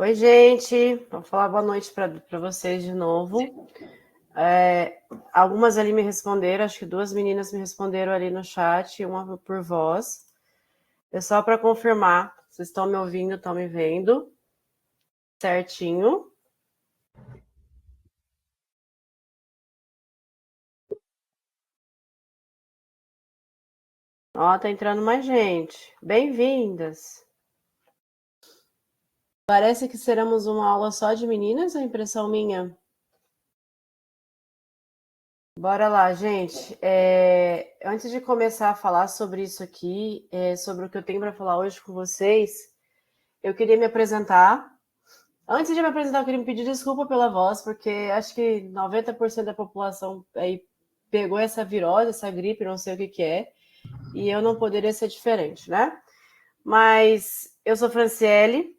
Oi, gente. Vou falar boa noite para vocês de novo. Algumas ali me responderam, acho que duas meninas me responderam ali no chat, uma por voz. É só para confirmar, vocês estão me ouvindo, estão me vendo certinho? Ó, tá entrando mais gente. Bem-vindas. Parece que seremos uma aula só de meninas, é impressão minha? Bora lá, gente. Antes de começar a falar sobre isso aqui, sobre o que eu tenho para falar hoje com vocês, eu queria me apresentar. Antes de me apresentar, eu queria me pedir desculpa pela voz, porque acho que 90% da população aí pegou essa virose, essa gripe, não sei o que que é, e eu não poderia ser diferente, né? Mas eu sou Franciele,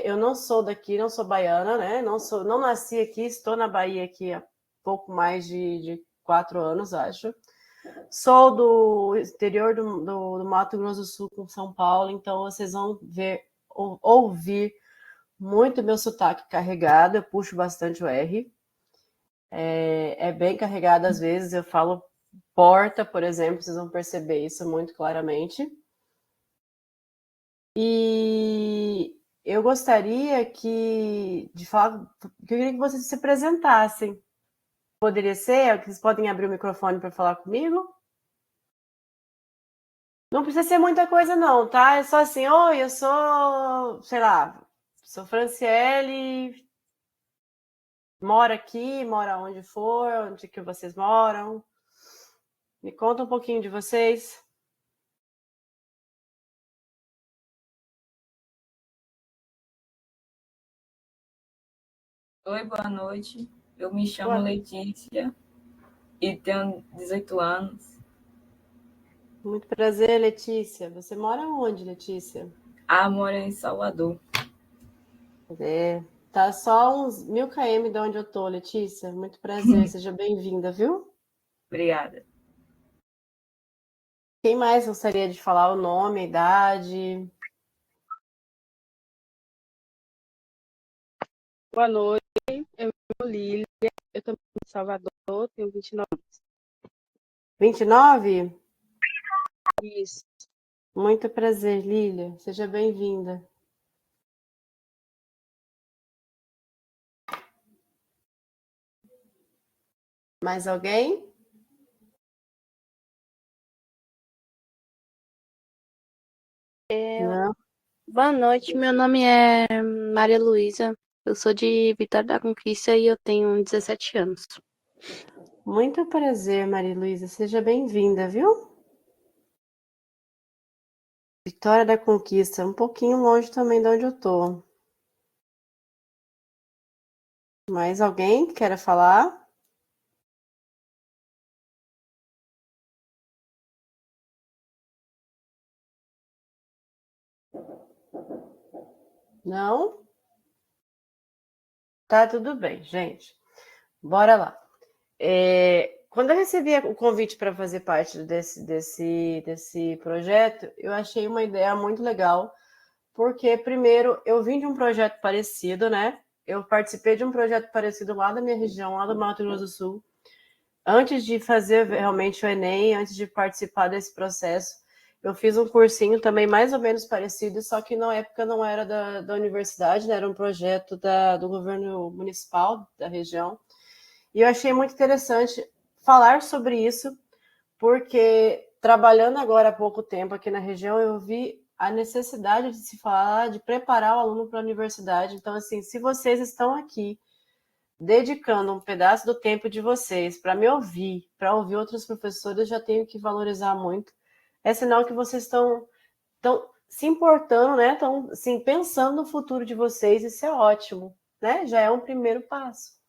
eu não sou daqui, não sou baiana, né? Não nasci aqui, estou na Bahia aqui há pouco mais de 4 anos, acho. Sou do interior do Mato Grosso do Sul, com São Paulo, então vocês vão ouvir muito meu sotaque carregado, eu puxo bastante o R. É bem carregado às vezes, eu falo porta, por exemplo, vocês vão perceber isso muito claramente. E eu gostaria de falar, que eu queria que vocês se apresentassem. Poderia ser? Vocês podem abrir o microfone para falar comigo? Não precisa ser muita coisa, não, tá? É só assim, oi, eu sou, sei lá, sou Franciele, moro aqui, moro onde for, onde que vocês moram. Me conta um pouquinho de vocês. Oi, boa noite. Eu me chamo Boa. Letícia e tenho 18 anos. Muito prazer, Letícia. Você mora onde, Letícia? Moro em Salvador. Tá só uns 1000 km de onde eu tô, Letícia. Muito prazer, seja bem-vinda, viu? Obrigada. Quem mais gostaria de falar o nome, a idade? Boa noite, eu me chamo Lília, eu também sou de Salvador, tenho 29 anos. 29? Isso. Muito prazer, Lília. Seja bem-vinda. Mais alguém? Não? Boa noite, meu nome é Maria Luísa, eu sou de Vitória da Conquista e eu tenho 17 anos. Muito prazer, Maria Luísa. Seja bem-vinda, viu? Vitória da Conquista, um pouquinho longe também de onde eu tô. Mais alguém que queira falar? Não? Tá tudo bem, gente. Bora lá. Quando eu recebi o convite para fazer parte desse projeto, eu achei uma ideia muito legal, porque, primeiro, eu vim de um projeto parecido, né? Eu participei de um projeto parecido lá da minha região, lá do Mato Grosso do Sul, antes de fazer realmente o Enem, antes de participar desse processo. Eu fiz um cursinho também mais ou menos parecido, só que na época não era da universidade, né? Era um projeto do governo municipal da região. E eu achei muito interessante falar sobre isso, porque trabalhando agora há pouco tempo aqui na região, eu vi a necessidade de se falar, de preparar o aluno para a universidade. Então, assim, se vocês estão aqui dedicando um pedaço do tempo de vocês para me ouvir, para ouvir outros professores, eu já tenho que valorizar muito. É sinal que vocês estão se importando, né? Estão assim, pensando no futuro de vocês, isso é ótimo, né? Já é um primeiro passo.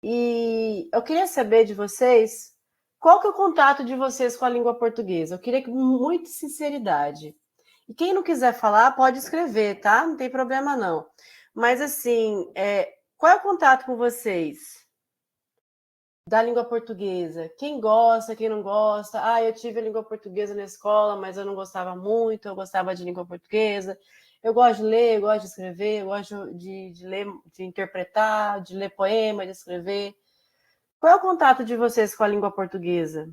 E eu queria saber de vocês, qual que é o contato de vocês com a língua portuguesa? Eu queria que muita sinceridade. E quem não quiser falar, pode escrever, tá? Não tem problema não. Mas assim, qual é o contato com vocês da língua portuguesa? Quem gosta, quem não gosta? Eu tive a língua portuguesa na escola, mas eu não gostava muito, eu gostava de língua portuguesa. Eu gosto de ler, eu gosto de escrever, eu gosto de ler, de interpretar, de ler poema, de escrever. Qual é o contato de vocês com a língua portuguesa?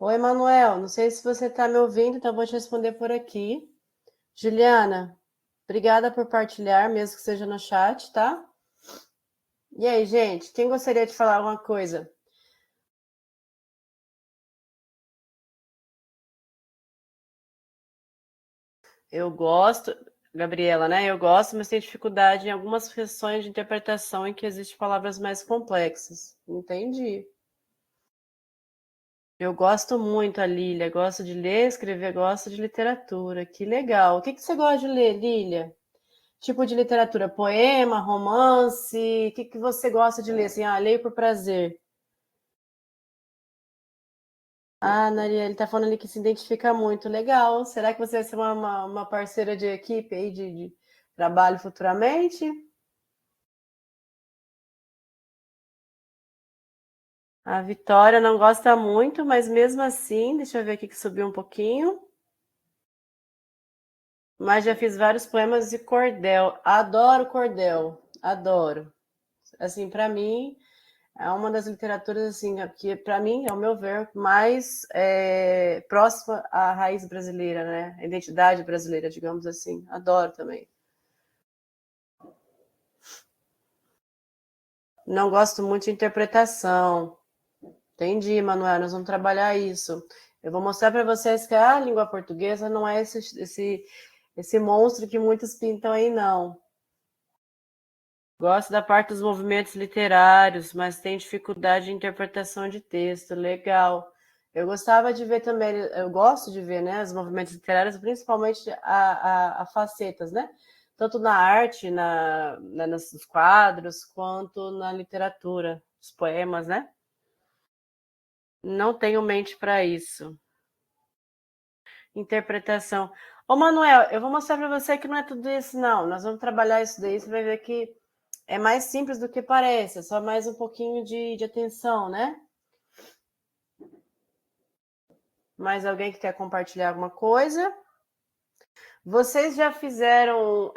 Oi, Manuel, não sei se você está me ouvindo, então eu vou te responder por aqui. Juliana, obrigada por partilhar, mesmo que seja no chat, tá? E aí, gente, quem gostaria de falar alguma coisa? Eu gosto, Gabriela, né? Eu gosto, mas tenho dificuldade em algumas questões de interpretação em que existem palavras mais complexas. Entendi. Eu gosto muito, a Lília. Gosto de ler, escrever, gosto de literatura. Que legal. O que que você gosta de ler, Lília? Tipo de literatura? Poema, romance? O que que você gosta de ler? Assim, leio por prazer. Ah, Naria, ele tá falando ali que se identifica muito. Legal. Será que você vai ser uma parceira de equipe aí de trabalho futuramente? A Vitória não gosta muito, mas mesmo assim, deixa eu ver aqui que subiu um pouquinho. Mas já fiz vários poemas de cordel. Adoro cordel, adoro. Assim, para mim, é uma das literaturas assim que, para mim, ao meu ver, mais próxima à raiz brasileira, né? A identidade brasileira, digamos assim. Adoro também. Não gosto muito de interpretação. Entendi, Manuel. Nós vamos trabalhar isso. Eu vou mostrar para vocês que a língua portuguesa não é esse monstro que muitos pintam aí, não. Gosto da parte dos movimentos literários, mas tem dificuldade de interpretação de texto. Legal. Eu gostava de ver também, eu gosto de ver, né, os movimentos literários, principalmente a facetas, né? Tanto na arte, nos quadros, quanto na literatura, os poemas, né? Não tenho mente para isso. Interpretação. Ô, Manuel, eu vou mostrar para você que não é tudo isso, não. Nós vamos trabalhar isso daí, você vai ver que é mais simples do que parece, é só mais um pouquinho de atenção, né? Mais alguém que quer compartilhar alguma coisa? Vocês já fizeram,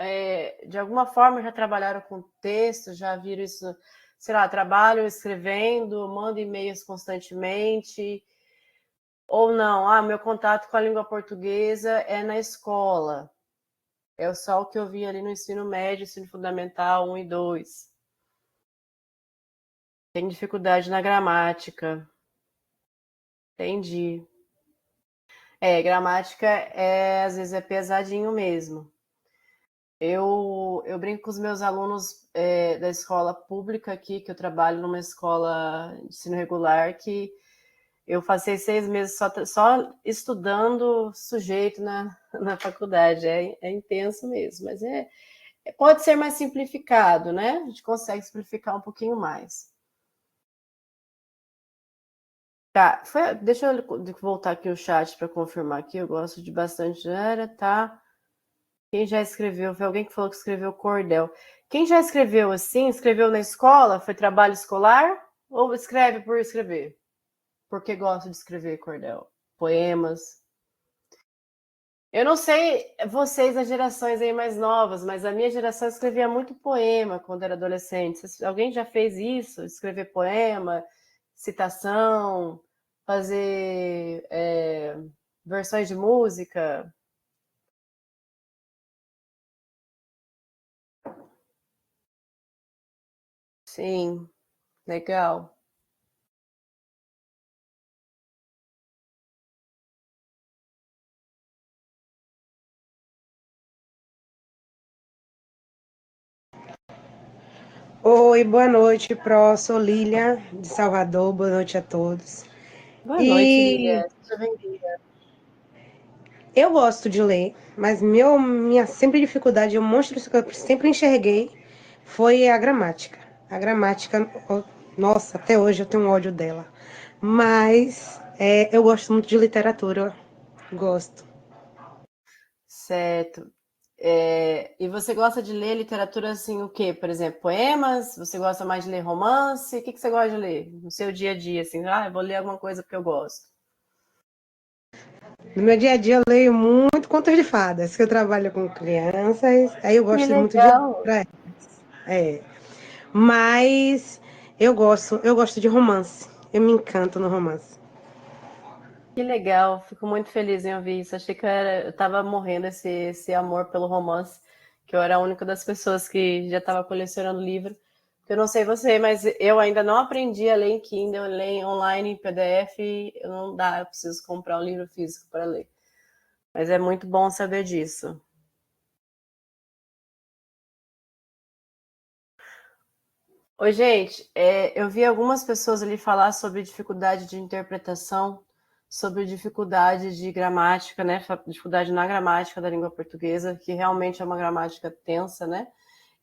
de alguma forma, já trabalharam com texto, já viram isso, sei lá, trabalham escrevendo, mandam e-mails constantemente, ou não? Ah, meu contato com a língua portuguesa é na escola. É só o que eu vi ali no ensino médio, ensino fundamental 1 e 2. Tem dificuldade na gramática. Entendi. Gramática às vezes é pesadinho mesmo. Eu brinco com os meus alunos da escola pública aqui, que eu trabalho numa escola de ensino regular, que eu passei 6 meses só estudando sujeito na faculdade. É intenso mesmo, mas pode ser mais simplificado, né? A gente consegue simplificar um pouquinho mais. Tá, deixa eu voltar aqui o chat para confirmar aqui. Eu gosto de bastante. Tá. Quem já escreveu? Foi alguém que falou que escreveu cordel. Quem já escreveu assim, escreveu na escola? Foi trabalho escolar? Ou escreve por escrever? Porque gosta de escrever cordel. Poemas. Eu não sei vocês, as gerações aí mais novas, mas a minha geração escrevia muito poema quando era adolescente. Alguém já fez isso? Escrever poema, citação, fazer versões de música? Sim, legal. Oi, boa noite, Pro. Sou Lília, de Salvador. Boa noite a todos. Boa noite, E Lilia. Seja bem-vinda. eu gosto de ler, mas minha sempre dificuldade, o monstro que eu sempre enxerguei foi a gramática. A gramática, nossa, até hoje eu tenho ódio dela. Mas eu gosto muito de literatura, gosto. Certo. E você gosta de ler literatura assim, o quê? Por exemplo, poemas? Você gosta mais de ler romance? O que você gosta de ler no seu dia a dia? Assim, eu vou ler alguma coisa porque eu gosto. No meu dia a dia eu leio muito contos de fadas, que eu trabalho com crianças, aí eu Que gosto muito de ler legal! pra elas. Mas eu gosto de romance. Eu me encanto no romance. Que legal, fico muito feliz em ouvir isso. Achei que eu tava morrendo esse amor pelo romance, que eu era a única das pessoas que já estava colecionando livro. Eu não sei você, mas eu ainda não aprendi a ler em Kindle, ler online em PDF, eu não dá, eu preciso comprar um livro físico para ler. Mas é muito bom saber disso. Oi, gente, eu vi algumas pessoas ali falar sobre dificuldade de interpretação, sobre dificuldade de gramática, né? Dificuldade na gramática da língua portuguesa, que realmente é uma gramática tensa, né?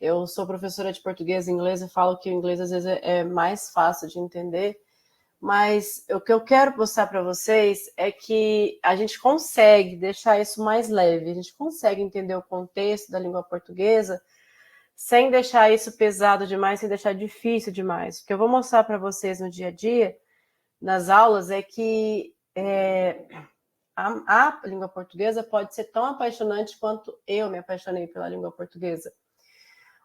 Eu sou professora de português e inglês e falo que o inglês às vezes é mais fácil de entender, mas o que eu quero mostrar para vocês é que a gente consegue deixar isso mais leve, a gente consegue entender o contexto da língua portuguesa sem deixar isso pesado demais, sem deixar difícil demais. O que eu vou mostrar para vocês no dia a dia, nas aulas, é que a língua portuguesa pode ser tão apaixonante quanto eu me apaixonei pela língua portuguesa.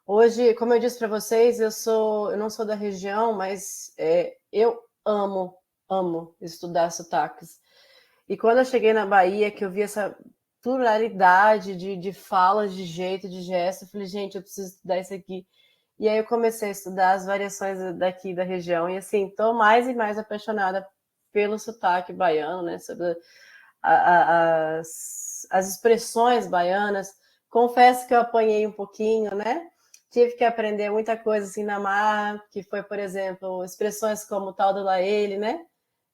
Hoje, como eu disse para vocês, eu não sou da região, mas eu amo estudar sotaques. E quando eu cheguei na Bahia, que eu vi essa pluralidade de falas, de jeito, de gesto, eu falei, gente, eu preciso estudar isso aqui. E aí eu comecei a estudar as variações daqui da região, e assim, estou mais e mais apaixonada pelo sotaque baiano, né? Sobre as expressões baianas. Confesso que eu apanhei um pouquinho, né? Tive que aprender muita coisa assim na marra, que foi, por exemplo, expressões como o tal do lá ele, né?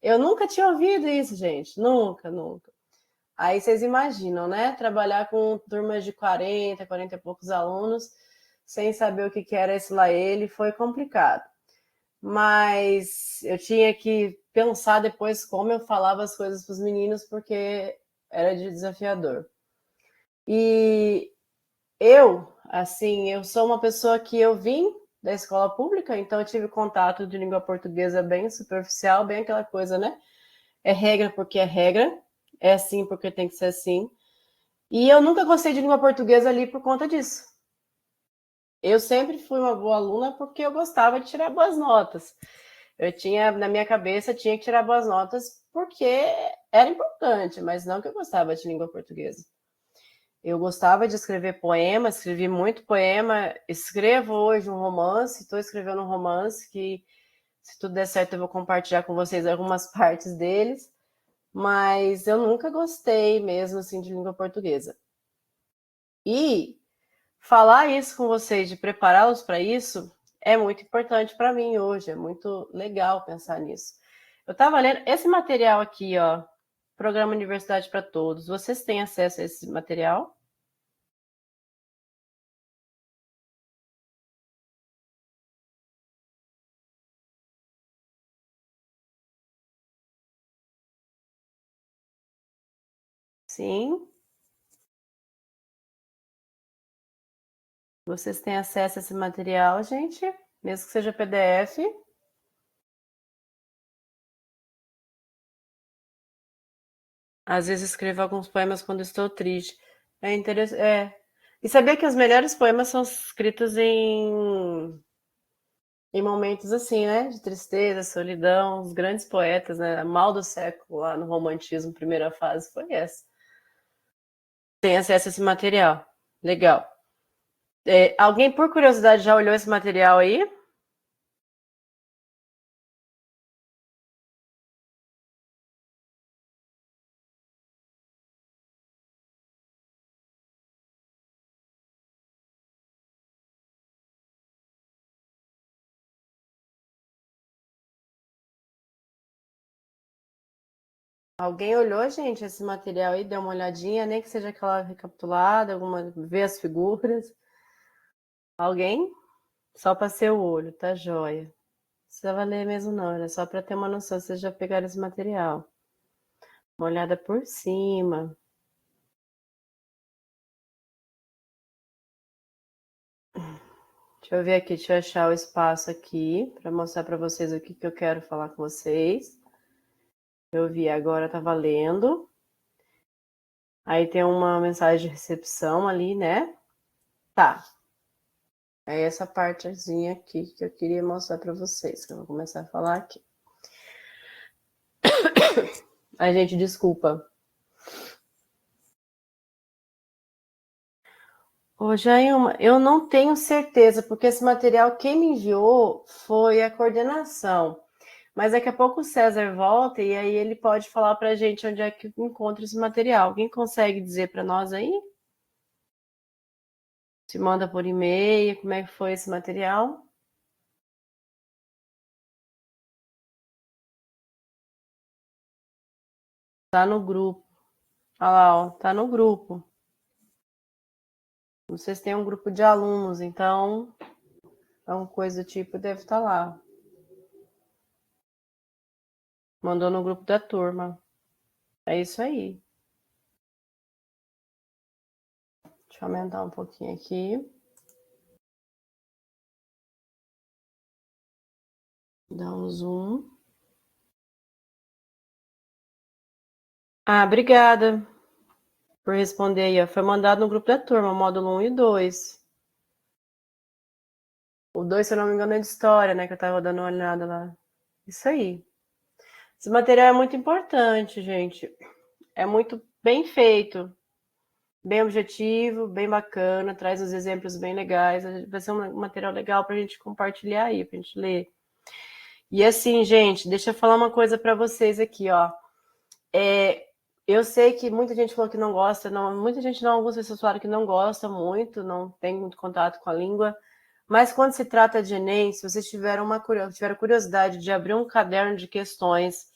Eu nunca tinha ouvido isso, gente. Nunca, nunca. Aí vocês imaginam, né? Trabalhar com turmas de 40 e poucos alunos, sem saber o que era esse lá ele, foi complicado. Mas eu tinha que pensar depois como eu falava as coisas para os meninos, porque era desafiador. E eu sou uma pessoa que eu vim da escola pública, então eu tive contato de língua portuguesa bem superficial, bem aquela coisa, né? É regra porque é regra, é assim porque tem que ser assim. E eu nunca gostei de língua portuguesa ali por conta disso. Eu sempre fui uma boa aluna porque eu gostava de tirar boas notas. Eu tinha, na minha cabeça, tinha que tirar boas notas porque era importante, mas não que eu gostava de língua portuguesa. Eu gostava de escrever poema, escrevi muito poema, escrevo hoje um romance, estou escrevendo um romance que, se tudo der certo, eu vou compartilhar com vocês algumas partes deles, mas eu nunca gostei mesmo assim de língua portuguesa. E falar isso com vocês, de prepará-los para isso, é muito importante para mim hoje, é muito legal pensar nisso. Eu estava lendo esse material aqui, ó, Programa Universidade para Todos. Vocês têm acesso a esse material? Sim. Vocês têm acesso a esse material, gente? Mesmo que seja PDF? Às vezes escrevo alguns poemas quando estou triste. É interessante. E sabia que os melhores poemas são escritos em momentos assim, né? De tristeza, solidão. Os grandes poetas, né? Mal do século, lá no romantismo, primeira fase, foi essa. Tem acesso a esse material. Legal. Alguém, por curiosidade, já olhou esse material aí? Alguém olhou, gente, esse material aí, deu uma olhadinha, nem que seja aquela recapitulada, ver as figuras. Alguém? Só para ser o olho, tá joia. Não precisava ler mesmo não, era só para ter uma noção se vocês já pegaram esse material. Uma olhada por cima. Deixa eu ver aqui, deixa eu achar o espaço aqui para mostrar para vocês o que eu quero falar com vocês. Eu vi agora, tá valendo. Aí tem uma mensagem de recepção ali, né? Tá. É essa partezinha aqui que eu queria mostrar para vocês, que eu vou começar a falar aqui. Ai, gente, desculpa. Ô, Jailma, eu não tenho certeza, porque esse material quem me enviou foi a coordenação. Mas daqui a pouco o César volta e aí ele pode falar para a gente onde é que encontra esse material. Alguém consegue dizer para nós aí? Se manda por e-mail, como é que foi esse material? Tá no grupo. Olha lá, ó, tá no grupo. Vocês têm um grupo de alunos, então é uma coisa do tipo, deve estar lá. Mandou no grupo da turma. É isso aí. Deixa eu aumentar um pouquinho aqui. Dá um zoom. Ah, obrigada por responder aí. Ó. Foi mandado no grupo da turma, módulo 1 e 2. O 2, se eu não me engano, é de história, né? Que eu tava dando uma olhada lá. Isso aí. Esse material é muito importante, gente. É muito bem feito, bem objetivo, bem bacana, traz os exemplos bem legais. Vai ser um material legal para a gente compartilhar aí, para a gente ler. E assim, gente, deixa eu falar uma coisa para vocês aqui, ó. Eu sei que muita gente falou que não gosta, muita gente não, algumas pessoas falaram que não gosta muito, não tem muito contato com a língua. Mas quando se trata de Enem, se vocês tiveram curiosidade de abrir um caderno de questões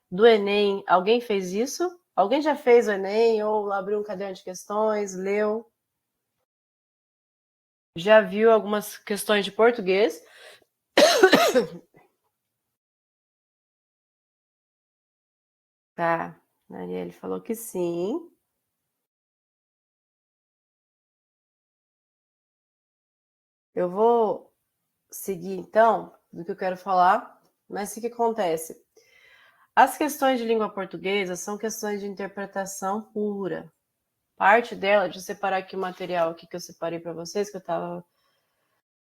do Enem, alguém fez isso? Alguém já fez o Enem ou abriu um caderno de questões, leu? Já viu algumas questões de português? Tá, Arielle falou que sim. Eu vou seguir então do que eu quero falar, mas o que acontece? As questões de língua portuguesa são questões de interpretação pura. Parte dela, deixa eu separar aqui o material aqui que eu separei para vocês, que eu estava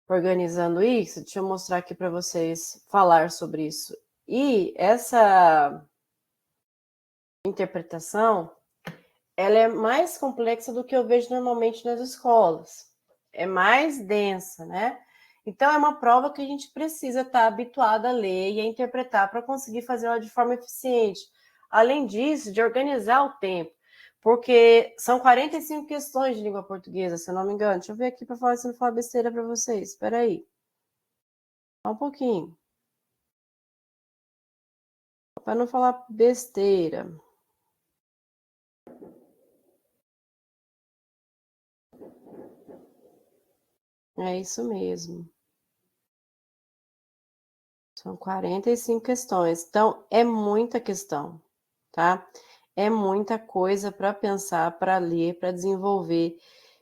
organizando isso, deixa eu mostrar aqui para vocês falar sobre isso. E essa interpretação, ela é mais complexa do que eu vejo normalmente nas escolas. É mais densa, né? Então, é uma prova que a gente precisa estar habituado a ler e a interpretar para conseguir fazer ela de forma eficiente. Além disso, de organizar o tempo, porque são 45 questões de língua portuguesa, se eu não me engano. Deixa eu ver aqui para falar se eu não falar besteira para vocês. Espera aí. Só um pouquinho. Para não falar besteira. É isso mesmo. São 45 questões. Então, é muita questão, tá? É muita coisa para pensar, para ler, para desenvolver.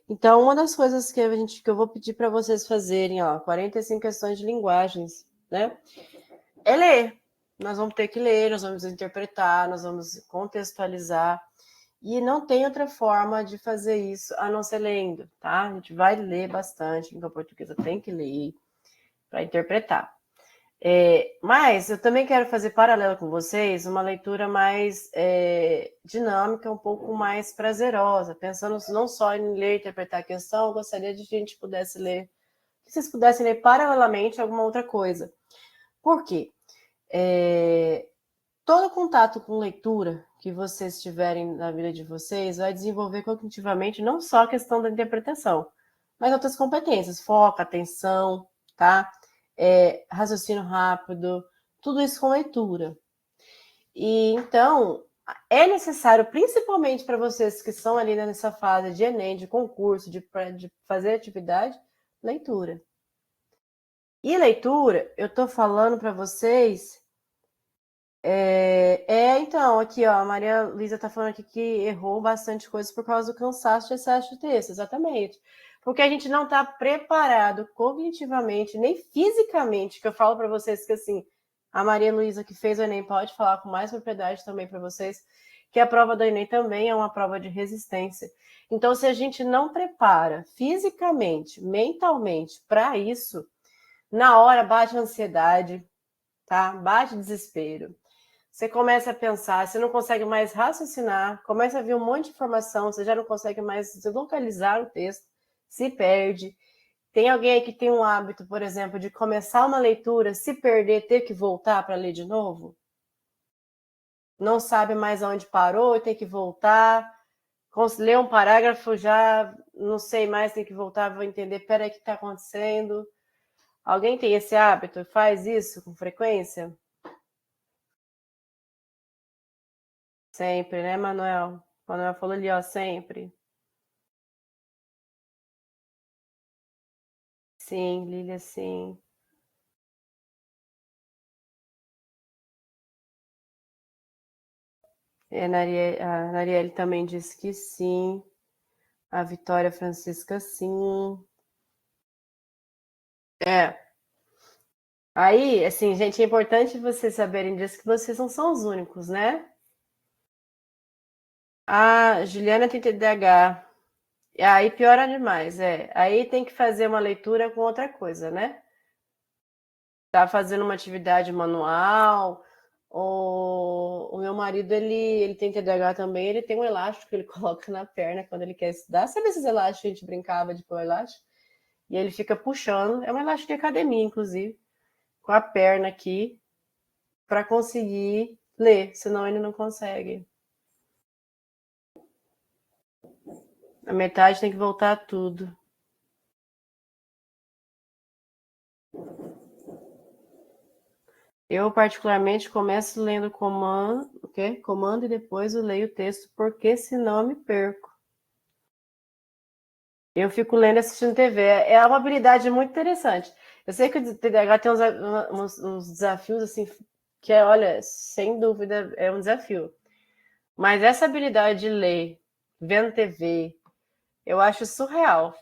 Então, uma das coisas que eu vou pedir para vocês fazerem, ó, 45 questões de linguagens, né? É ler. Nós vamos ter que ler, nós vamos interpretar, nós vamos contextualizar. E não tem outra forma de fazer isso a não ser lendo, tá? A gente vai ler bastante, língua portuguesa tem que ler para interpretar. Mas eu também quero fazer paralelo com vocês uma leitura mais dinâmica, um pouco mais prazerosa, pensando não só em ler e interpretar a questão, eu gostaria de que a gente pudesse ler, que vocês pudessem ler paralelamente alguma outra coisa. Por quê? Todo contato com leitura que vocês tiverem na vida de vocês vai desenvolver cognitivamente não só a questão da interpretação, mas outras competências, foco, atenção, tá? Raciocínio rápido, tudo isso com leitura. E então, é necessário, principalmente para vocês que estão ali nessa fase de Enem, de concurso, de fazer atividade, leitura. E leitura, eu tô falando para vocês. Então, aqui, ó, a Maria Luísa tá falando aqui que errou bastante coisa por causa do cansaço de excesso de texto, exatamente. Porque a gente não tá preparado cognitivamente, nem fisicamente, que eu falo para vocês que, assim, a Maria Luísa que fez o Enem pode falar com mais propriedade também para vocês, que a prova do Enem também é uma prova de resistência. Então, se a gente não prepara fisicamente, mentalmente para isso, na hora bate ansiedade, tá? Bate desespero. Você começa a pensar, você não consegue mais raciocinar, começa a vir um monte de informação, você já não consegue mais localizar o texto, se perde. Tem alguém aí que tem um hábito, por exemplo, de começar uma leitura, se perder, ter que voltar para ler de novo? Não sabe mais onde parou, tem que voltar. Lê um parágrafo, já não sei mais, tem que voltar, vou entender, peraí, o que está acontecendo? Alguém tem esse hábito? Faz isso com frequência? Sempre, né, Manuel? Manuel falou ali, ó, sempre. Sim, Lília, sim. A Narielle também disse que sim. A Vitória Francisca, sim. Aí, assim, gente, é importante vocês saberem disso, que vocês não são os únicos, né? A Juliana tem TDAH. Aí piora demais, Aí tem que fazer uma leitura com outra coisa, né? Tá fazendo uma atividade manual. O meu marido, ele tem TDAH também, ele tem um elástico que ele coloca na perna quando ele quer estudar. Sabe esses elásticos que a gente brincava de pôr elástico? E ele fica puxando. É um elástico de academia, inclusive. Com a perna aqui, para conseguir ler. Senão ele não consegue. A metade tem que voltar tudo. Eu, particularmente, começo lendo comando e depois eu leio o texto, porque senão eu me perco. Eu fico lendo e assistindo TV. É uma habilidade muito interessante. Eu sei que o TDAH tem uns desafios, assim, que olha, sem dúvida, é um desafio. Mas essa habilidade de ler, vendo TV, eu acho surreal.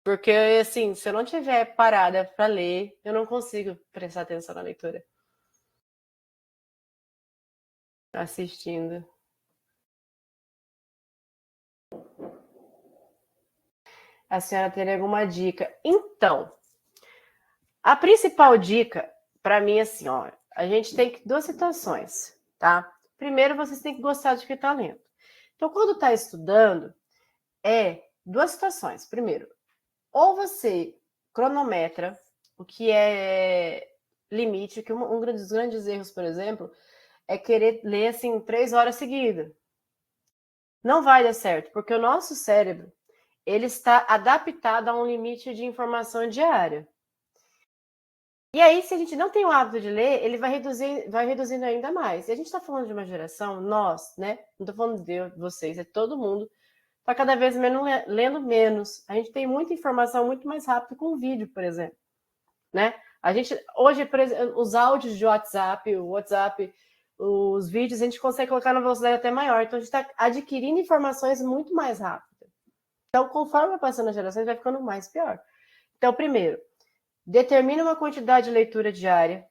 Porque, assim, se eu não tiver parada para ler, eu não consigo prestar atenção na leitura. Assistindo. A senhora teria alguma dica? Então, a principal dica, para mim, assim, ó, a gente tem duas situações, tá? Primeiro, vocês têm que gostar de que está lendo. Então, quando está estudando, duas situações. Primeiro, ou você cronometra, o que é limite, que um dos grandes erros, por exemplo, é querer ler, assim, 3 horas seguidas. Não vai dar certo, porque o nosso cérebro, ele está adaptado a um limite de informação diária. E aí, se a gente não tem o hábito de ler, ele vai reduzindo ainda mais. E a gente está falando de uma geração, nós, né? Não estou falando de vocês, é todo mundo, está cada vez menos lendo menos. A gente tem muita informação muito mais rápido com vídeo, por exemplo, né? A gente, hoje, por exemplo, os áudios de WhatsApp, o WhatsApp, os vídeos, a gente consegue colocar na velocidade até maior. Então, a gente está adquirindo informações muito mais rápido. Então, conforme vai passando as gerações, vai ficando mais pior. Então, primeiro, determine uma quantidade de leitura diária.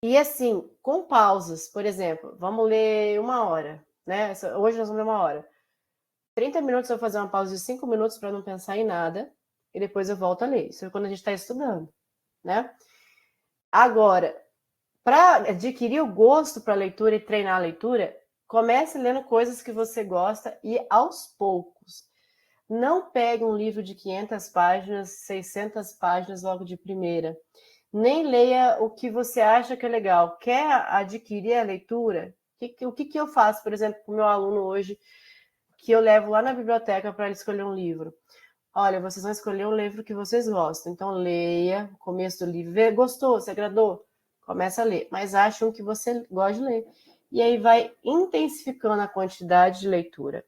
E assim, com pausas, por exemplo, vamos ler 1 hora, né? Hoje nós vamos ler 1 hora. 30 minutos eu vou fazer uma pausa de 5 minutos para não pensar em nada. E depois eu volto a ler. Isso é quando a gente está estudando, né? Agora, para adquirir o gosto para a leitura e treinar a leitura, comece lendo coisas que você gosta e aos poucos. Não pegue um livro de 500 páginas, 600 páginas logo de primeira. Nem leia o que você acha que é legal. Quer adquirir a leitura? O que eu faço, por exemplo, com o meu aluno hoje, que eu levo lá na biblioteca para ele escolher um livro? Olha, vocês vão escolher um livro que vocês gostam. Então, leia o começo do livro. Gostou? Se agradou? Começa a ler. Mas ache um que você gosta de ler. E aí vai intensificando a quantidade de leitura.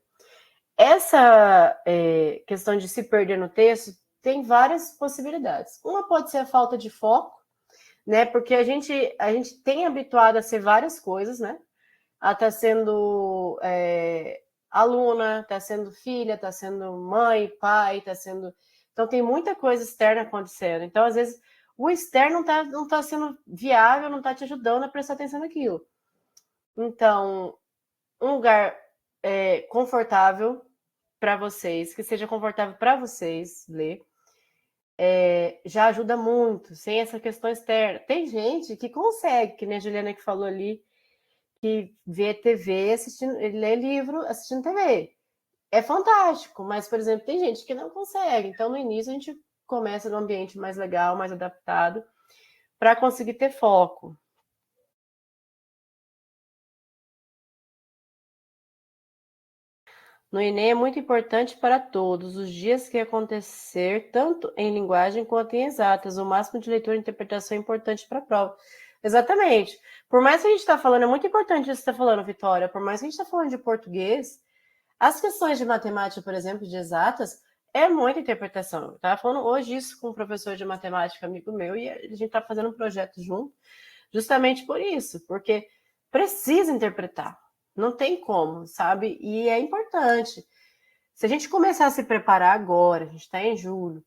Essa questão de se perder no texto tem várias possibilidades. Uma pode ser a falta de foco, né? Porque a gente tem habituado a ser várias coisas, né? A estar sendo aluna, está sendo filha, está sendo mãe, pai, está sendo... Então, tem muita coisa externa acontecendo. Então, às vezes, o externo não tá sendo viável, não está te ajudando a prestar atenção naquilo. Então, um lugar confortável para vocês, que seja confortável para vocês ler, já ajuda muito, sem essa questão externa. Tem gente que consegue, que nem a Juliana que falou ali, que vê TV assistindo, lê livro assistindo TV. É fantástico, mas, por exemplo, tem gente que não consegue. Então, no início, a gente começa num ambiente mais legal, mais adaptado, para conseguir ter foco. No Enem é muito importante para todos os dias que acontecer, tanto em linguagem quanto em exatas. O máximo de leitura e interpretação é importante para a prova. Exatamente. Por mais que a gente está falando, é muito importante isso que você está falando, Vitória, por mais que a gente está falando de português, as questões de matemática, por exemplo, de exatas, é muita interpretação. Eu estava falando hoje isso com um professor de matemática, amigo meu, e a gente está fazendo um projeto junto, justamente por isso, porque precisa interpretar. Não tem como, sabe? E é importante. Se a gente começar a se preparar agora, a gente está em julho,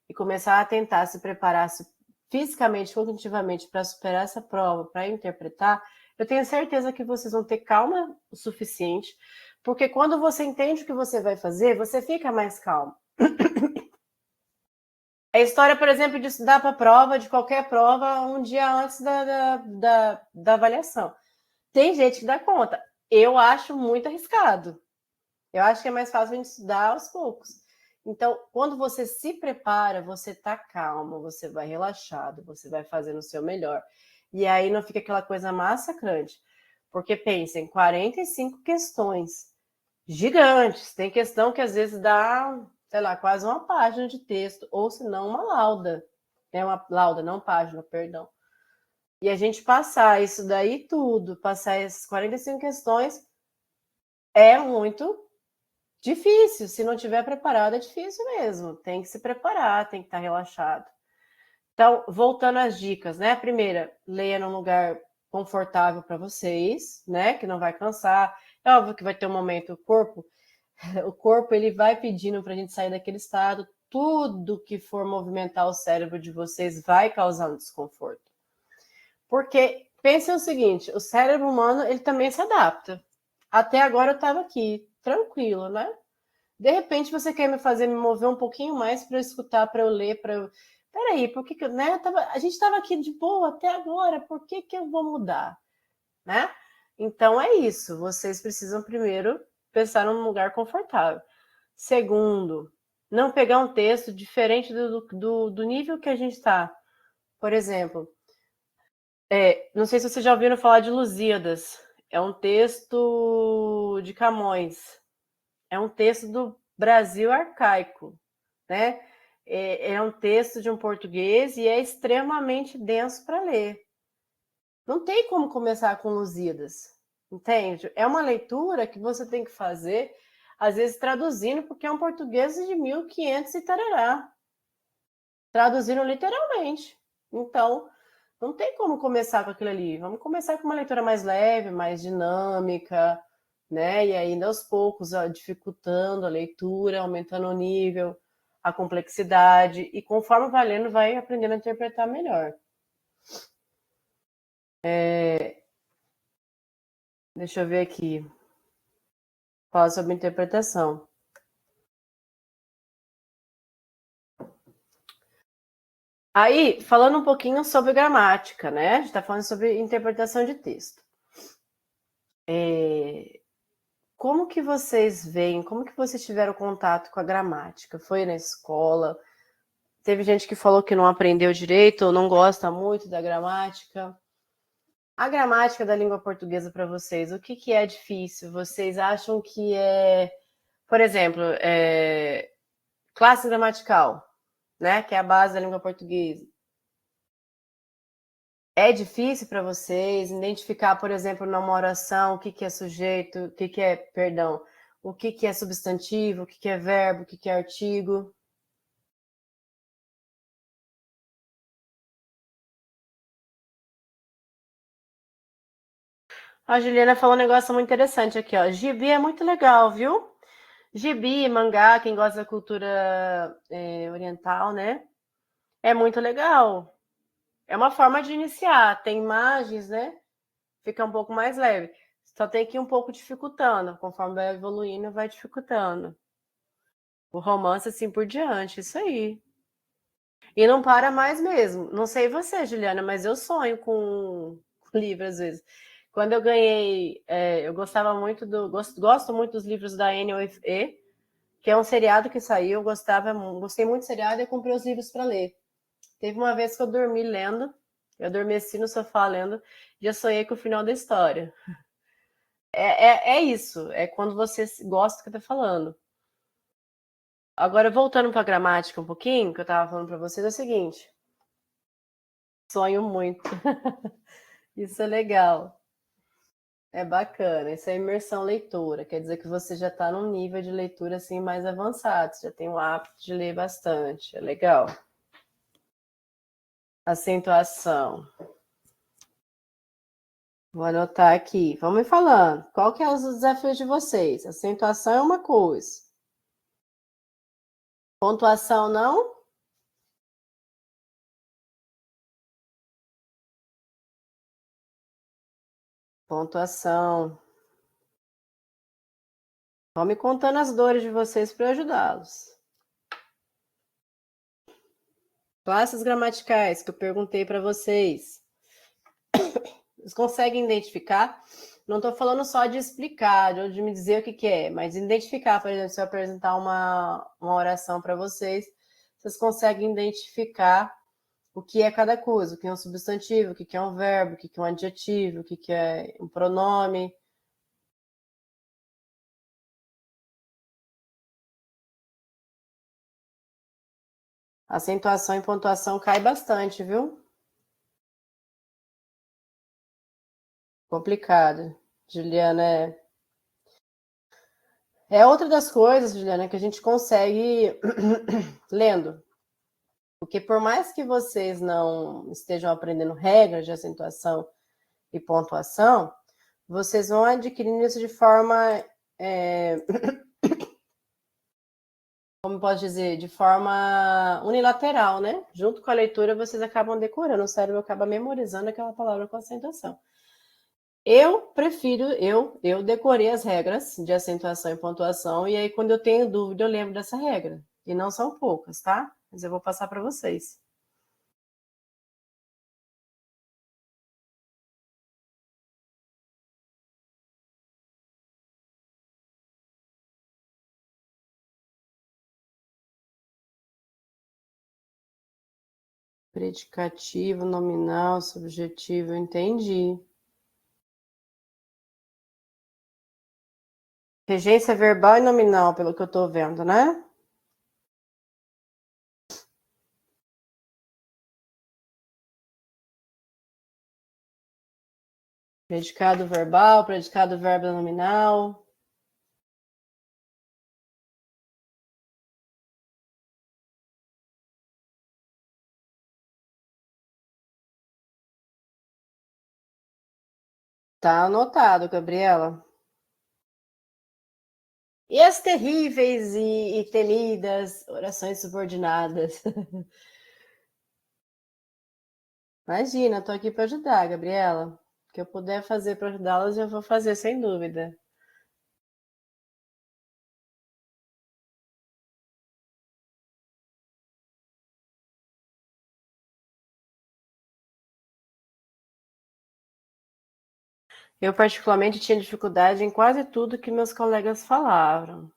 e começar a tentar se preparar fisicamente, cognitivamente, para superar essa prova, para interpretar, eu tenho certeza que vocês vão ter calma o suficiente, porque quando você entende o que você vai fazer, você fica mais calmo. A história, por exemplo, de estudar para a prova, de qualquer prova, um dia antes da avaliação. Tem gente que dá conta. Eu acho muito arriscado. Eu acho que é mais fácil a gente estudar aos poucos. Então, quando você se prepara, você tá calmo, você vai relaxado, você vai fazendo o seu melhor. E aí não fica aquela coisa massacrante. Porque pensem, 45 questões gigantes. Tem questão que às vezes dá, sei lá, quase uma página de texto, ou se não uma lauda. É uma lauda, não página, perdão. E a gente passar isso daí tudo, passar essas 45 questões, é muito difícil. Se não tiver preparado, é difícil mesmo. Tem que se preparar, tem que estar relaxado. Então, voltando às dicas, né? A primeira, leia num lugar confortável para vocês, né? Que não vai cansar. É óbvio que vai ter um momento, o corpo ele vai pedindo para a gente sair daquele estado. Tudo que for movimentar o cérebro de vocês vai causar um desconforto. Porque pense o seguinte, o cérebro humano ele também se adapta. Até agora eu estava aqui, tranquilo, né? De repente você quer me mover um pouquinho mais para eu escutar, para eu ler, para eu... Peraí, por que né? A gente estava aqui de boa até agora, por que eu vou mudar? Né? Então é isso, vocês precisam primeiro pensar num lugar confortável. Segundo, não pegar um texto diferente do nível que a gente está. Por exemplo, não sei se vocês já ouviram falar de Lusíadas. É um texto de Camões. É um texto do Brasil arcaico, né? É um texto de um português e é extremamente denso para ler. Não tem como começar com Lusíadas, entende? É uma leitura que você tem que fazer, às vezes traduzindo, porque é um português de 1500 e tarará. Traduzindo literalmente. Então, não tem como começar com aquilo ali. Vamos começar com uma leitura mais leve, mais dinâmica, né? E ainda aos poucos, dificultando a leitura, aumentando o nível, a complexidade, e conforme vai lendo, vai aprendendo a interpretar melhor. Deixa eu ver aqui. Fala sobre interpretação. Aí, falando um pouquinho sobre gramática, né? A gente está falando sobre interpretação de texto. Como que vocês veem, como que vocês tiveram contato com a gramática? Foi na escola? Teve gente que falou que não aprendeu direito ou não gosta muito da gramática. A gramática da língua portuguesa para vocês, o que é difícil? Vocês acham que é, por exemplo, classe gramatical, né? Que é a base da língua portuguesa. É difícil para vocês identificar, por exemplo, numa oração, o que é sujeito, o que é, perdão, o que é substantivo, o que é verbo, o que é artigo? A Juliana falou um negócio muito interessante aqui, ó. Gibi é muito legal, viu? Gibi, mangá, quem gosta da cultura oriental, né? É muito legal. É uma forma de iniciar. Tem imagens, né? Fica um pouco mais leve. Só tem que ir um pouco dificultando. Conforme vai evoluindo, vai dificultando. O romance, assim por diante. Isso aí. E não para mais mesmo. Não sei você, Juliana, mas eu sonho com livro às vezes. Quando eu ganhei, eu gostava muito gosto muito dos livros da Anne E, que é um seriado que saiu, gostei muito do seriado e comprei os livros para ler. Teve uma vez que eu dormi lendo, eu adormeci no sofá lendo, e eu sonhei com o final da história. É isso, é quando você gosta do que tá falando. Agora, voltando para a gramática um pouquinho, que eu estava falando para vocês, é o seguinte: sonho muito. Isso é legal. É bacana. Isso é imersão leitora. Quer dizer que você já está num nível de leitura assim mais avançado. Você já tem o hábito de ler bastante. É legal. Acentuação. Vou anotar aqui. Vamos me falando. Qual que é os desafios de vocês? Acentuação é uma coisa. Pontuação não? Pontuação. Vão me contando as dores de vocês para ajudá-los. Classes gramaticais que eu perguntei para vocês. Vocês conseguem identificar? Não estou falando só de explicar, de me dizer o que é, mas identificar, por exemplo, se eu apresentar uma oração para vocês, vocês conseguem identificar o que é cada coisa, o que é um substantivo, o que é um verbo, o que é um adjetivo, o que é um pronome. Acentuação e pontuação cai bastante, viu? Complicado. Juliana, é outra das coisas, Juliana, que a gente consegue lendo. Porque por mais que vocês não estejam aprendendo regras de acentuação e pontuação, vocês vão adquirindo isso de forma, como posso dizer, de forma unilateral, né? Junto com a leitura, vocês acabam decorando, o cérebro acaba memorizando aquela palavra com acentuação. Eu prefiro, eu decorei as regras de acentuação e pontuação, e aí quando eu tenho dúvida, eu lembro dessa regra. E não são poucas, tá? Mas eu vou passar para vocês. Predicativo, nominal, subjetivo, entendi. Regência verbal e nominal, pelo que eu tô vendo, né? Predicado verbal, predicado verbo nominal. Tá anotado, Gabriela. E as terríveis e temidas orações subordinadas? Imagina, tô aqui para ajudar, Gabriela. O que eu puder fazer para ajudá-las, eu vou fazer, sem dúvida. Eu, particularmente, tinha dificuldade em quase tudo que meus colegas falavam.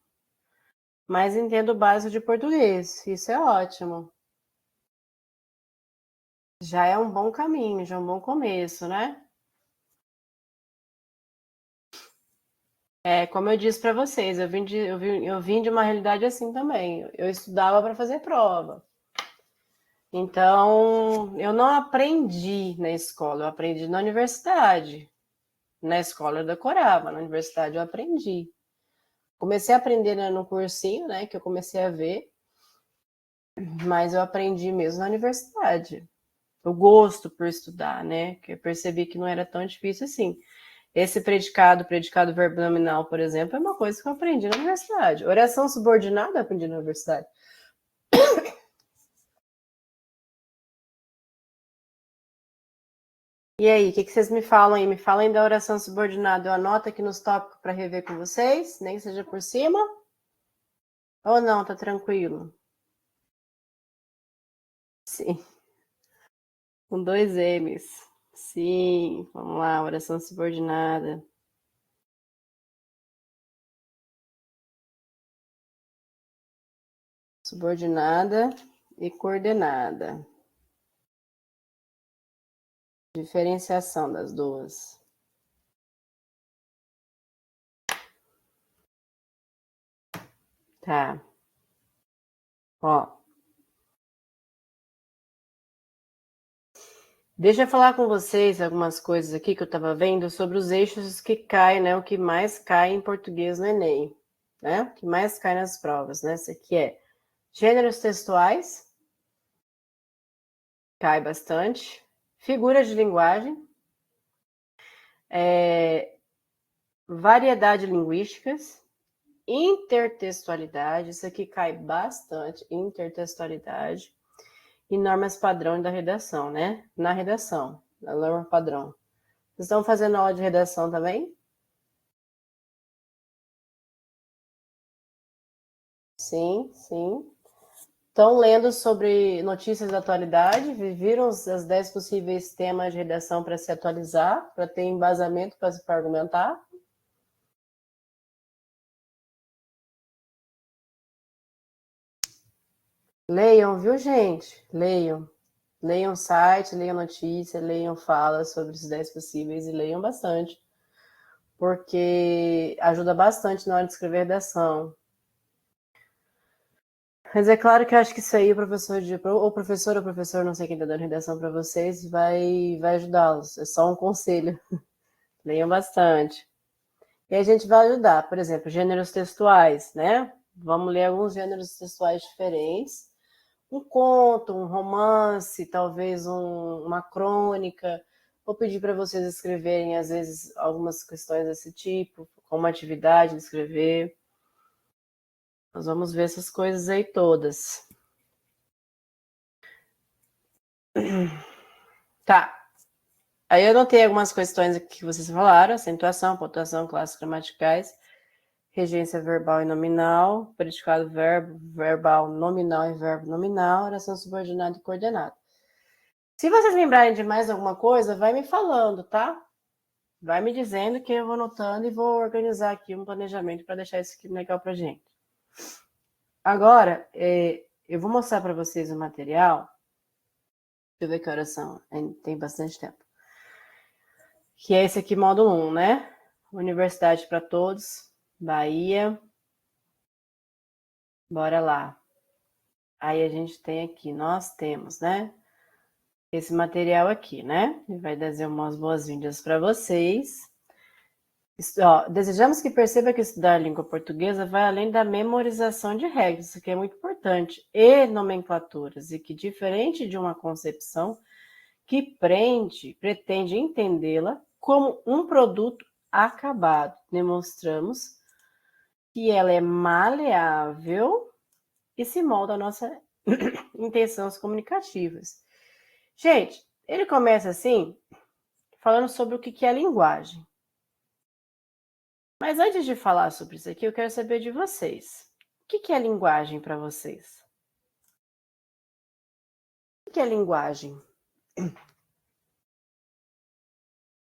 Mas entendo o básico de português. Isso é ótimo. Já é um bom caminho, já é um bom começo, né? Como eu disse para vocês, eu vim de uma realidade assim também. Eu estudava para fazer prova. Então, eu não aprendi na escola, eu aprendi na universidade. Na escola eu decorava, na universidade eu aprendi. Comecei a aprender no cursinho, né, que eu comecei a ver, mas eu aprendi mesmo na universidade. O gosto por estudar, né, que eu percebi que não era tão difícil assim. Esse predicado verbo nominal, por exemplo, é uma coisa que eu aprendi na universidade. Oração subordinada eu aprendi na universidade. E aí, o que vocês me falam aí? Me falem da oração subordinada. Eu anoto aqui nos tópicos para rever com vocês, nem que seja por cima. Ou não, tá tranquilo? Sim. Com 2 M's. Sim, vamos lá, oração subordinada. Subordinada e coordenada. Diferenciação das duas. Tá. Ó. Deixa eu falar com vocês algumas coisas aqui que eu estava vendo sobre os eixos que caem, né? O que mais cai em português no Enem, né? O que mais cai nas provas, né? Esse aqui é gêneros textuais, cai bastante. Figuras de linguagem, variedade linguísticas, intertextualidade, isso aqui cai bastante, intertextualidade, e normas padrão da redação, né? Na redação, na norma padrão. Vocês estão fazendo aula de redação também? Sim, sim. Estão lendo sobre notícias da atualidade, viram os 10 possíveis temas de redação para se atualizar, para ter embasamento para argumentar? Leiam, viu, gente? Leiam. Leiam site, leiam notícia, leiam fala sobre os 10 possíveis e leiam bastante, porque ajuda bastante na hora de escrever redação. Mas é claro que eu acho que isso aí o professor, não sei quem está dando redação para vocês, vai ajudá-los. É só um conselho. Leiam bastante. E a gente vai ajudar, por exemplo, gêneros textuais, né? Vamos ler alguns gêneros textuais diferentes. Um conto, um romance, talvez uma crônica. Vou pedir para vocês escreverem, às vezes, algumas questões desse tipo, como atividade de escrever. Nós vamos ver essas coisas aí todas. Tá. Aí eu anotei algumas questões aqui que vocês falaram: acentuação, pontuação, classes gramaticais, regência verbal e nominal, predicado verbo, verbal nominal e verbo nominal, oração subordinada e coordenada. Se vocês lembrarem de mais alguma coisa, vai me falando, tá? Vai me dizendo que eu vou anotando e vou organizar aqui um planejamento para deixar isso aqui legal pra gente. Agora, eu vou mostrar para vocês o material. Deixa eu ver que horas são. Tem bastante tempo. Que é esse aqui, módulo 1, né? Universidade para Todos, Bahia. Bora lá. Aí a gente tem aqui, nós temos, né? Esse material aqui, né? E vai trazer umas boas-vindas para vocês. Desejamos que perceba que estudar a língua portuguesa vai além da memorização de regras, isso aqui é muito importante, e nomenclaturas, e que, diferente de uma concepção que pretende entendê-la como um produto acabado, demonstramos que ela é maleável e se molda a nossa intenções comunicativas. Gente, ele começa assim, falando sobre o que é a linguagem. Mas antes de falar sobre isso aqui, eu quero saber de vocês. O que é linguagem para vocês? O que é linguagem?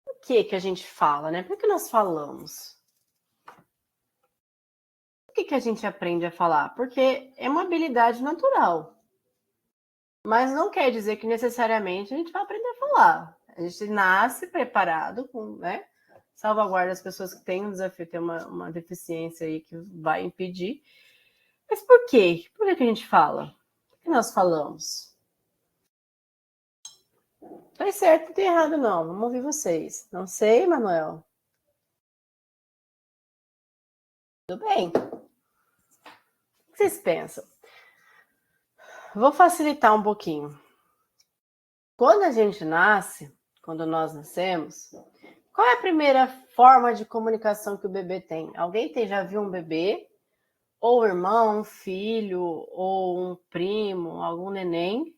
O que a gente fala, né? Por que nós falamos? Por que a gente aprende a falar? Porque é uma habilidade natural. Mas não quer dizer que necessariamente a gente vai aprender a falar. A gente nasce preparado, né? Salvaguarda as pessoas que têm um desafio, tem uma deficiência aí que vai impedir. Mas por quê? Por que a gente fala? Por que nós falamos? Não tem certo, não tem errado, não. Vamos ouvir vocês. Não sei, Manuel. Tudo bem. O que vocês pensam? Vou facilitar um pouquinho. Quando a gente nasce, quando nós nascemos, Qual é a primeira forma de comunicação que o bebê tem? Alguém já viu um bebê? Ou um irmão, um filho, ou um primo, algum neném,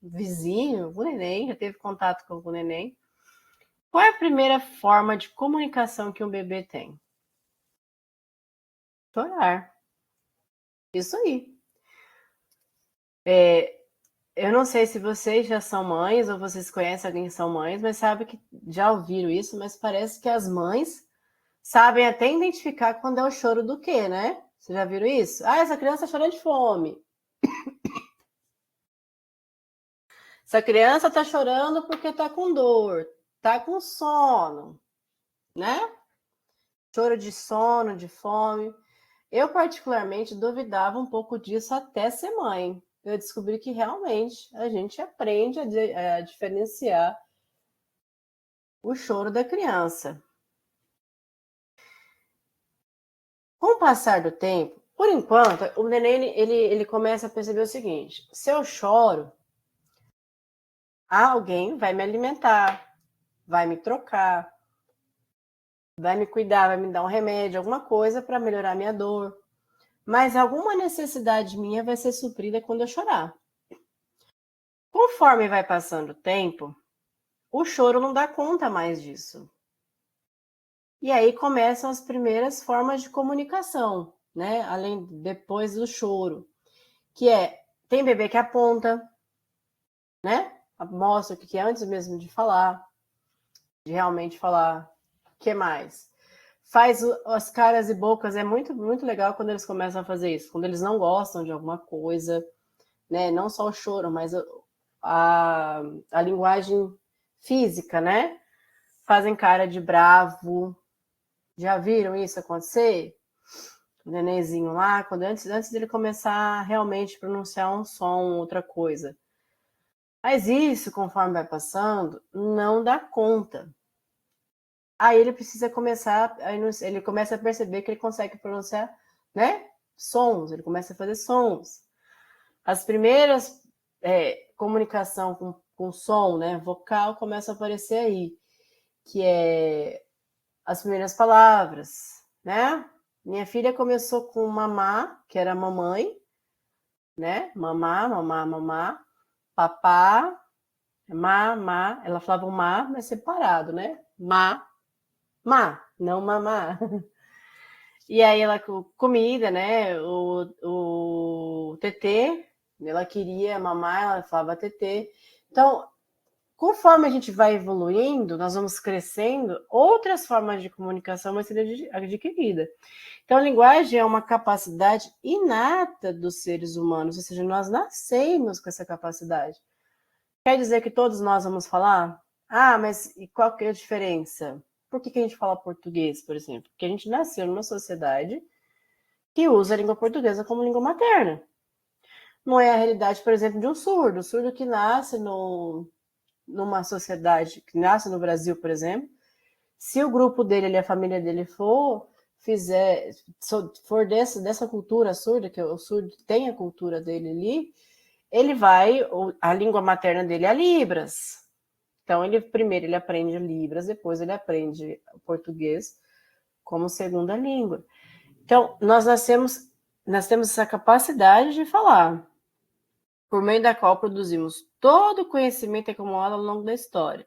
vizinho, algum neném, já teve contato com algum neném? Qual é a primeira forma de comunicação que um bebê tem? Chorar. Isso aí. Eu não sei se vocês já são mães ou vocês conhecem alguém que são mães, mas sabe que já ouviram isso, mas parece que as mães sabem até identificar quando é o choro do quê, né? Vocês já viram isso? Ah, essa criança chora de fome. Essa criança tá chorando porque tá com dor, tá com sono, né? Choro de sono, de fome. Eu, particularmente, duvidava um pouco disso até ser mãe. Eu descobri que realmente a gente aprende a diferenciar o choro da criança. Com o passar do tempo, por enquanto, o neném ele começa a perceber o seguinte: se eu choro, alguém vai me alimentar, vai me trocar, vai me cuidar, vai me dar um remédio, alguma coisa para melhorar minha dor. Mas alguma necessidade minha vai ser suprida quando eu chorar. Conforme vai passando o tempo, o choro não dá conta mais disso. E aí começam as primeiras formas de comunicação, né? Além depois do choro, que tem bebê que aponta, né? Mostra o que é antes mesmo de falar, de realmente falar. O que mais? Faz as caras e bocas, é muito, muito legal quando eles começam a fazer isso, quando eles não gostam de alguma coisa, né? Não só o choro, mas a linguagem física, né? Fazem cara de bravo. Já viram isso acontecer? O nenenzinho lá, quando antes dele começar a realmente pronunciar um som, outra coisa. Mas isso, conforme vai passando, não dá conta. Aí ele precisa começar, ele começa a perceber que ele consegue pronunciar, né? Sons, ele começa a fazer sons. As primeiras comunicação com som, né? Vocal começa a aparecer aí, que é as primeiras palavras, né? Minha filha começou com mamá, que era mamãe, né? Mamá, mamá, mamá, papá, mamá. Ela falava o má, mas separado, né? Não mamá. E aí ela comida, né? O TT, ela queria mamar, ela falava TT. Então, conforme a gente vai evoluindo, nós vamos crescendo, outras formas de comunicação vão ser adquiridas. Então, a linguagem é uma capacidade inata dos seres humanos, ou seja, nós nascemos com essa capacidade. Quer dizer que todos nós vamos falar? Ah, mas e qual que é a diferença? Por que a gente fala português, por exemplo? Porque a gente nasceu numa sociedade que usa a língua portuguesa como língua materna. Não é a realidade, por exemplo, de um surdo. O surdo que nasce numa sociedade, que nasce no Brasil, por exemplo, se o grupo dele, a família dele for dessa cultura surda, que o surdo tem a cultura dele ali, ele a língua materna dele é a Libras. Então, primeiro ele aprende Libras, depois ele aprende o português como segunda língua. Então, nós temos essa capacidade de falar, por meio da qual produzimos todo o conhecimento acumulado ao longo da história.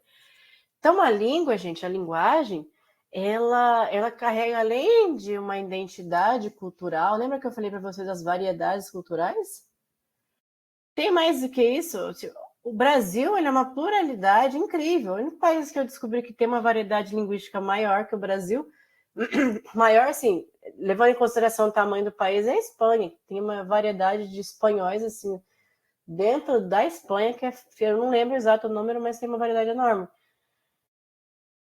Então, a língua, gente, a linguagem, ela carrega, além de uma identidade cultural, lembra que eu falei para vocês das variedades culturais? Tem mais do que isso. O Brasil é uma pluralidade incrível. O único país que eu descobri que tem uma variedade linguística maior que o Brasil, maior, assim, levando em consideração o tamanho do país, é a Espanha. Tem uma variedade de espanhóis, assim, dentro da Espanha, que eu não lembro exato o número, mas tem uma variedade enorme.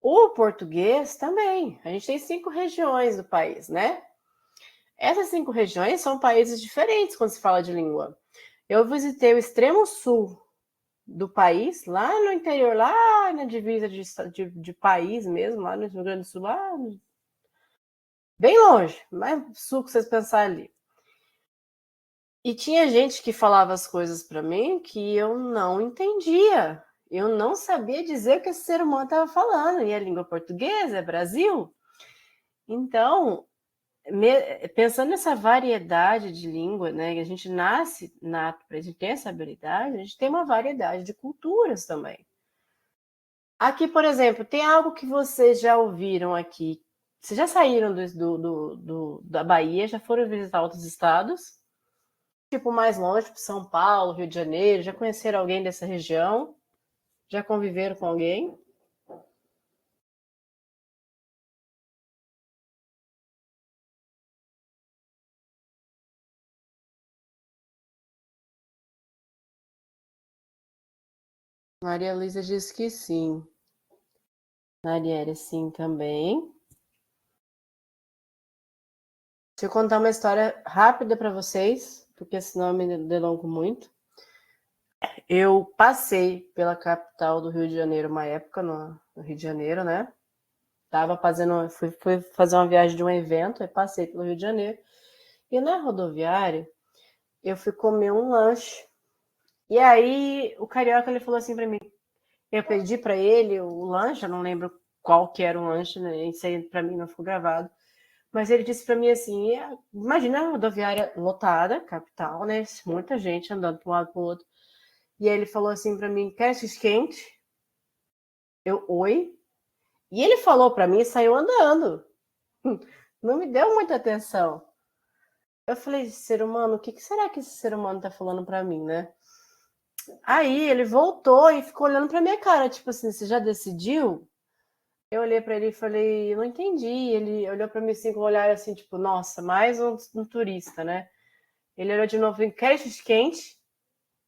O português também. A gente tem 5 regiões do país, né? Essas 5 regiões são países diferentes quando se fala de língua. Eu visitei o extremo sul do país, lá no interior, lá na divisa de país mesmo, lá no Rio Grande do Sul, lá bem longe, mais sul que vocês pensarem ali. E tinha gente que falava as coisas para mim que eu não entendia. Eu não sabia dizer o que esse ser humano estava falando, e a língua portuguesa é Brasil. Então, pensando nessa variedade de língua, né, que a gente nasce nato, a gente tem essa habilidade, a gente tem uma variedade de culturas também. Aqui, por exemplo, tem algo que vocês já ouviram aqui. Vocês já saíram da Bahia, já foram visitar outros estados? Tipo, mais longe, tipo São Paulo, Rio de Janeiro, já conheceram alguém dessa região? Já conviveram com alguém? Maria Luísa disse que sim. Marielle, sim, também. Deixa eu contar uma história rápida para vocês, porque senão eu me delongo muito. Eu passei pela capital do Rio de Janeiro uma época, no Rio de Janeiro, né? Fui fazer uma viagem de um evento, aí passei pelo Rio de Janeiro. E na rodoviária, eu fui comer um lanche. E aí, o carioca, ele falou assim para mim, eu pedi para ele o lanche, eu não lembro qual que era o lanche, né? Isso aí para mim não ficou gravado. Mas ele disse para mim assim, imagina a rodoviária lotada, capital, né? Muita gente andando para um lado para o outro. E aí ele falou assim para mim, quer quente? Eu, oi? E ele falou para mim e saiu andando. Não me deu muita atenção. Eu falei, ser humano, o que será que esse ser humano tá falando para mim, né? Aí ele voltou e ficou olhando pra minha cara, tipo assim, você já decidiu? Eu olhei pra ele e falei, eu não entendi. Ele olhou pra mim assim com um olhar assim, tipo, nossa, mais um turista, né? Ele olhou de novo em quer quente?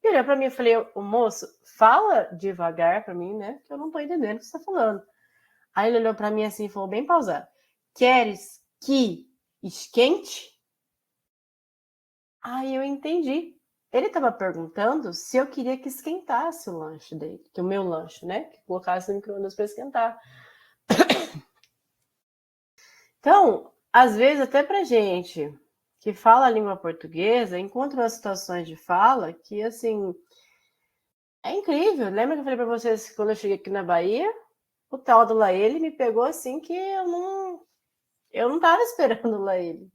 E olhou pra mim e falei, o moço, fala devagar pra mim, né? Que eu não tô entendendo o que você tá falando. Aí ele olhou pra mim assim e falou bem pausado, queres que esquente? Aí eu entendi. Ele estava perguntando se eu queria que esquentasse o lanche dele, que o meu lanche, né? Que colocasse no micro-ondas para esquentar. Então, às vezes, até pra gente que fala a língua portuguesa, encontra umas situações de fala que, assim, é incrível. Lembra que eu falei para vocês que quando eu cheguei aqui na Bahia, o tal do Laele me pegou assim que eu não tava esperando o Laele.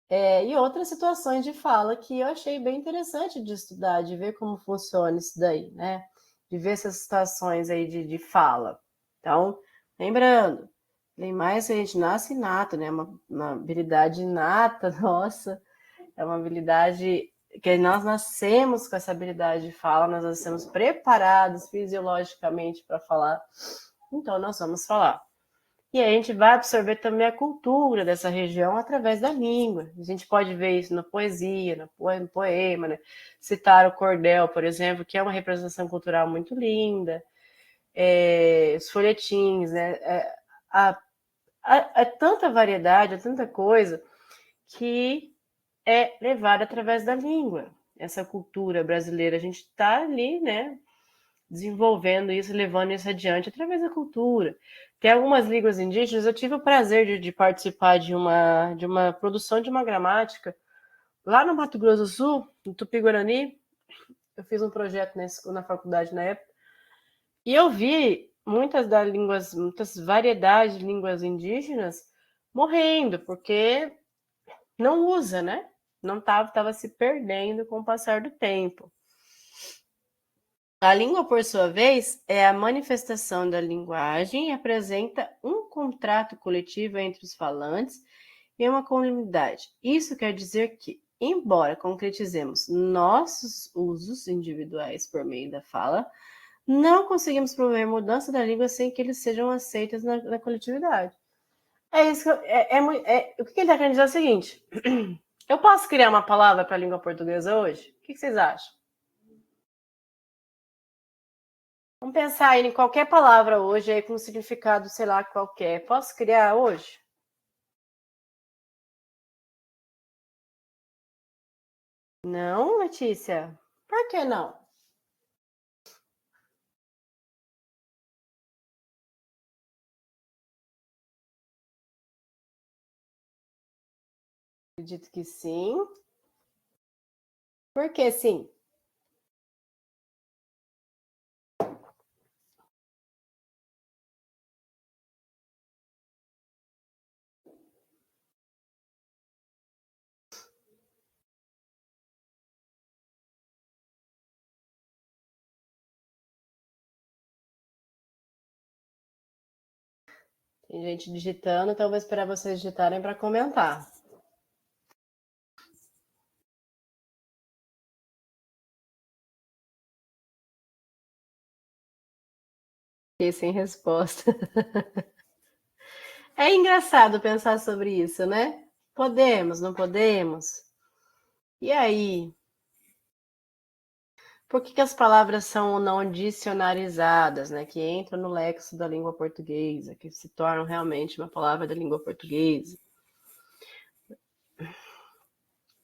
E outras situações de fala que eu achei bem interessante de estudar, de ver como funciona isso daí, né? De ver essas situações aí de fala. Então, lembrando, nem mais a gente nasce inato, né? Uma habilidade inata, nossa, é uma habilidade que nós nascemos com essa habilidade de fala, nós nascemos preparados fisiologicamente para falar, então nós vamos falar. E a gente vai absorver também a cultura dessa região através da língua. A gente pode ver isso na poesia, no poema, né? Citar o cordel, por exemplo, que é uma representação cultural muito linda. Os folhetins, né? Há tanta variedade, há tanta coisa que é levada através da língua. Essa cultura brasileira, a gente está ali, né? Desenvolvendo isso, levando isso adiante através da cultura. Tem algumas línguas indígenas, eu tive o prazer de participar de uma produção de uma gramática lá no Mato Grosso do Sul, no Tupi-Guarani. Eu fiz um projeto na faculdade na época, e eu vi muitas variedades de línguas indígenas morrendo, porque não usa, né? Não estava se perdendo com o passar do tempo. A língua, por sua vez, é a manifestação da linguagem e apresenta um contrato coletivo entre os falantes e uma comunidade. Isso quer dizer que, embora concretizemos nossos usos individuais por meio da fala, não conseguimos promover mudança da língua sem que eles sejam aceitos na coletividade. É isso que o que ele está querendo dizer é o seguinte: eu posso criar uma palavra para a língua portuguesa hoje? O que vocês acham? Vamos pensar aí em qualquer palavra hoje, aí com significado, sei lá, qualquer. Posso criar hoje? Não, Letícia? Por que não? Acredito que sim. Por que sim? Tem gente digitando, então eu vou esperar vocês digitarem para comentar. Fiquei sem resposta. É engraçado pensar sobre isso, né? Podemos, não podemos? E aí? Por que as palavras são não dicionarizadas, né? Que entram no léxico da língua portuguesa, que se tornam realmente uma palavra da língua portuguesa?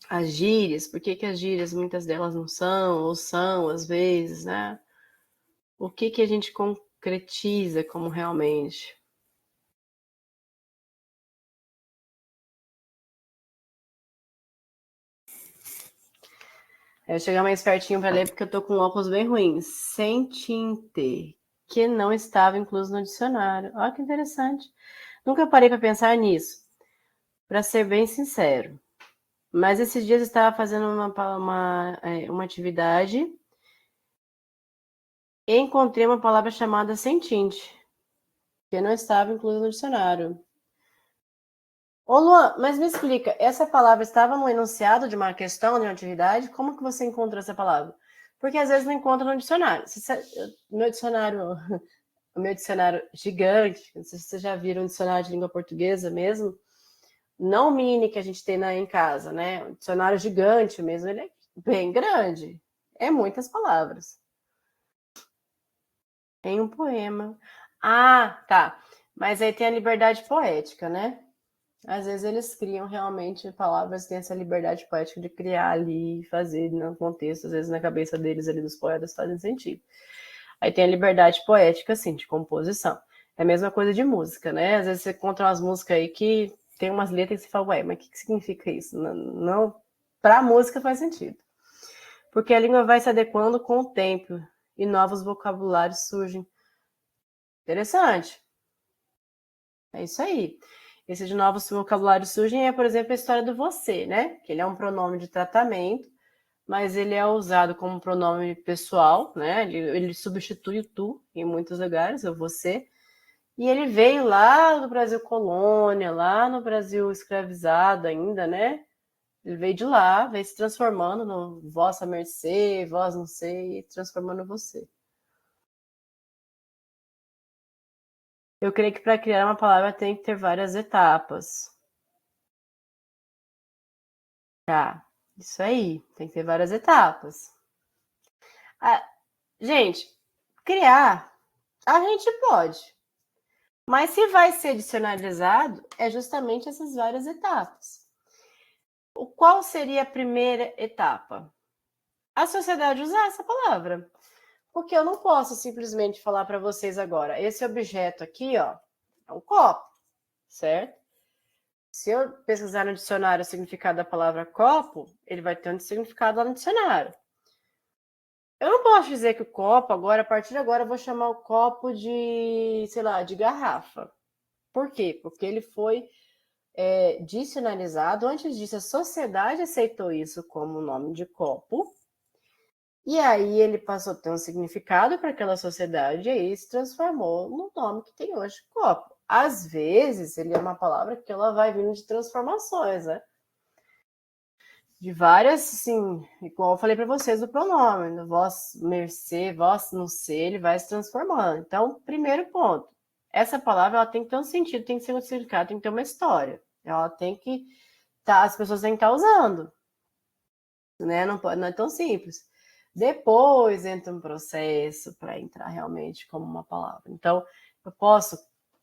As gírias, por que as gírias, muitas delas não são, ou são, às vezes, né? O que a gente concretiza como realmente? Eu chegar mais pertinho para ler porque eu tô com óculos bem ruins. Sentinte, que não estava incluso no dicionário. Olha que interessante. Nunca parei para pensar nisso, para ser bem sincero. Mas esses dias eu estava fazendo uma atividade e encontrei uma palavra chamada sentinte, que não estava inclusa no dicionário. Ô Luan, mas me explica, essa palavra estava no enunciado de uma questão, de uma atividade? Como que você encontrou essa palavra? Porque às vezes não encontra no dicionário. O meu dicionário gigante, não sei se vocês já viram um dicionário de língua portuguesa mesmo, não o mini que a gente tem em casa, né? O dicionário gigante mesmo, ele é bem grande. É muitas palavras. Em um poema. Ah, tá. Mas aí tem a liberdade poética, né? Às vezes eles criam realmente palavras, têm essa liberdade poética de criar ali, fazer no contexto, às vezes na cabeça deles ali dos poetas fazem sentido. Aí tem a liberdade poética, assim, de composição. É a mesma coisa de música, né? Às vezes você encontra umas músicas aí que tem umas letras que você fala, ué, mas o que significa isso? Não, não, para a música faz sentido. Porque a língua vai se adequando com o tempo e novos vocabulários surgem. Interessante. É isso aí. Esse de novos vocabulários surgem é, por exemplo, a história do você, né? Que ele é um pronome de tratamento, mas ele é usado como pronome pessoal, né? Ele substitui o tu em muitos lugares, o você. E ele veio lá do Brasil colônia, lá no Brasil escravizado ainda, né? Ele veio de lá, veio se transformando no vossa mercê, vós não sei, transformando você. Eu creio que para criar uma palavra tem que ter várias etapas. Tá, isso aí, tem que ter várias etapas. Ah, gente, criar, a gente pode. Mas se vai ser dicionarizado, é justamente essas várias etapas. Qual seria a primeira etapa? A sociedade usar essa palavra. Porque eu não posso simplesmente falar para vocês agora, esse objeto aqui, ó, é um copo, certo? Se eu pesquisar no dicionário o significado da palavra copo, ele vai ter um significado lá no dicionário. Eu não posso dizer que o copo, agora, a partir de agora, eu vou chamar o copo de, sei lá, de garrafa. Por quê? Porque ele foi dicionarizado. Antes disso, a sociedade aceitou isso como nome de copo. E aí ele passou a ter um significado para aquela sociedade e aí se transformou no nome que tem hoje, copo. Às vezes, ele é uma palavra que ela vai vindo de transformações, né? De várias, assim, igual eu falei para vocês do pronome, do vós mercê, vós não sei, ele vai se transformando. Então, primeiro ponto, essa palavra ela tem que ter um sentido, tem que ser um significado, tem que ter uma história. Ela tem que as pessoas têm que estar usando, né? Não é tão simples. Depois entra um processo para entrar realmente como uma palavra. Então, eu posso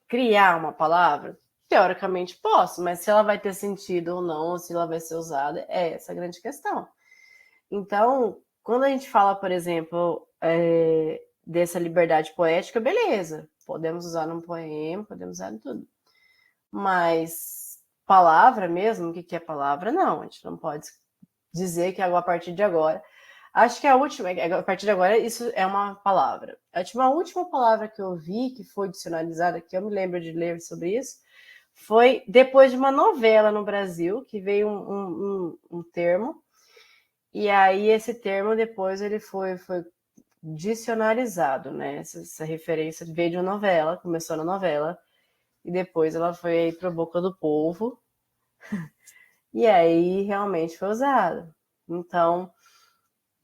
criar uma palavra? Teoricamente posso, mas se ela vai ter sentido ou não, ou se ela vai ser usada, é essa a grande questão. Então, quando a gente fala, por exemplo, dessa liberdade poética, beleza, podemos usar num poema, podemos usar em tudo. Mas palavra mesmo, o que é palavra? Não, a gente não pode dizer que a partir de agora. Acho que a partir de agora, isso é uma palavra. A última palavra que eu vi que foi dicionarizada, que eu me lembro de ler sobre isso, foi depois de uma novela no Brasil, que veio um termo, e aí esse termo depois ele foi dicionarizado, né? Essa referência veio de uma novela, começou na novela, e depois ela foi para a boca do povo, e aí realmente foi usada. Então,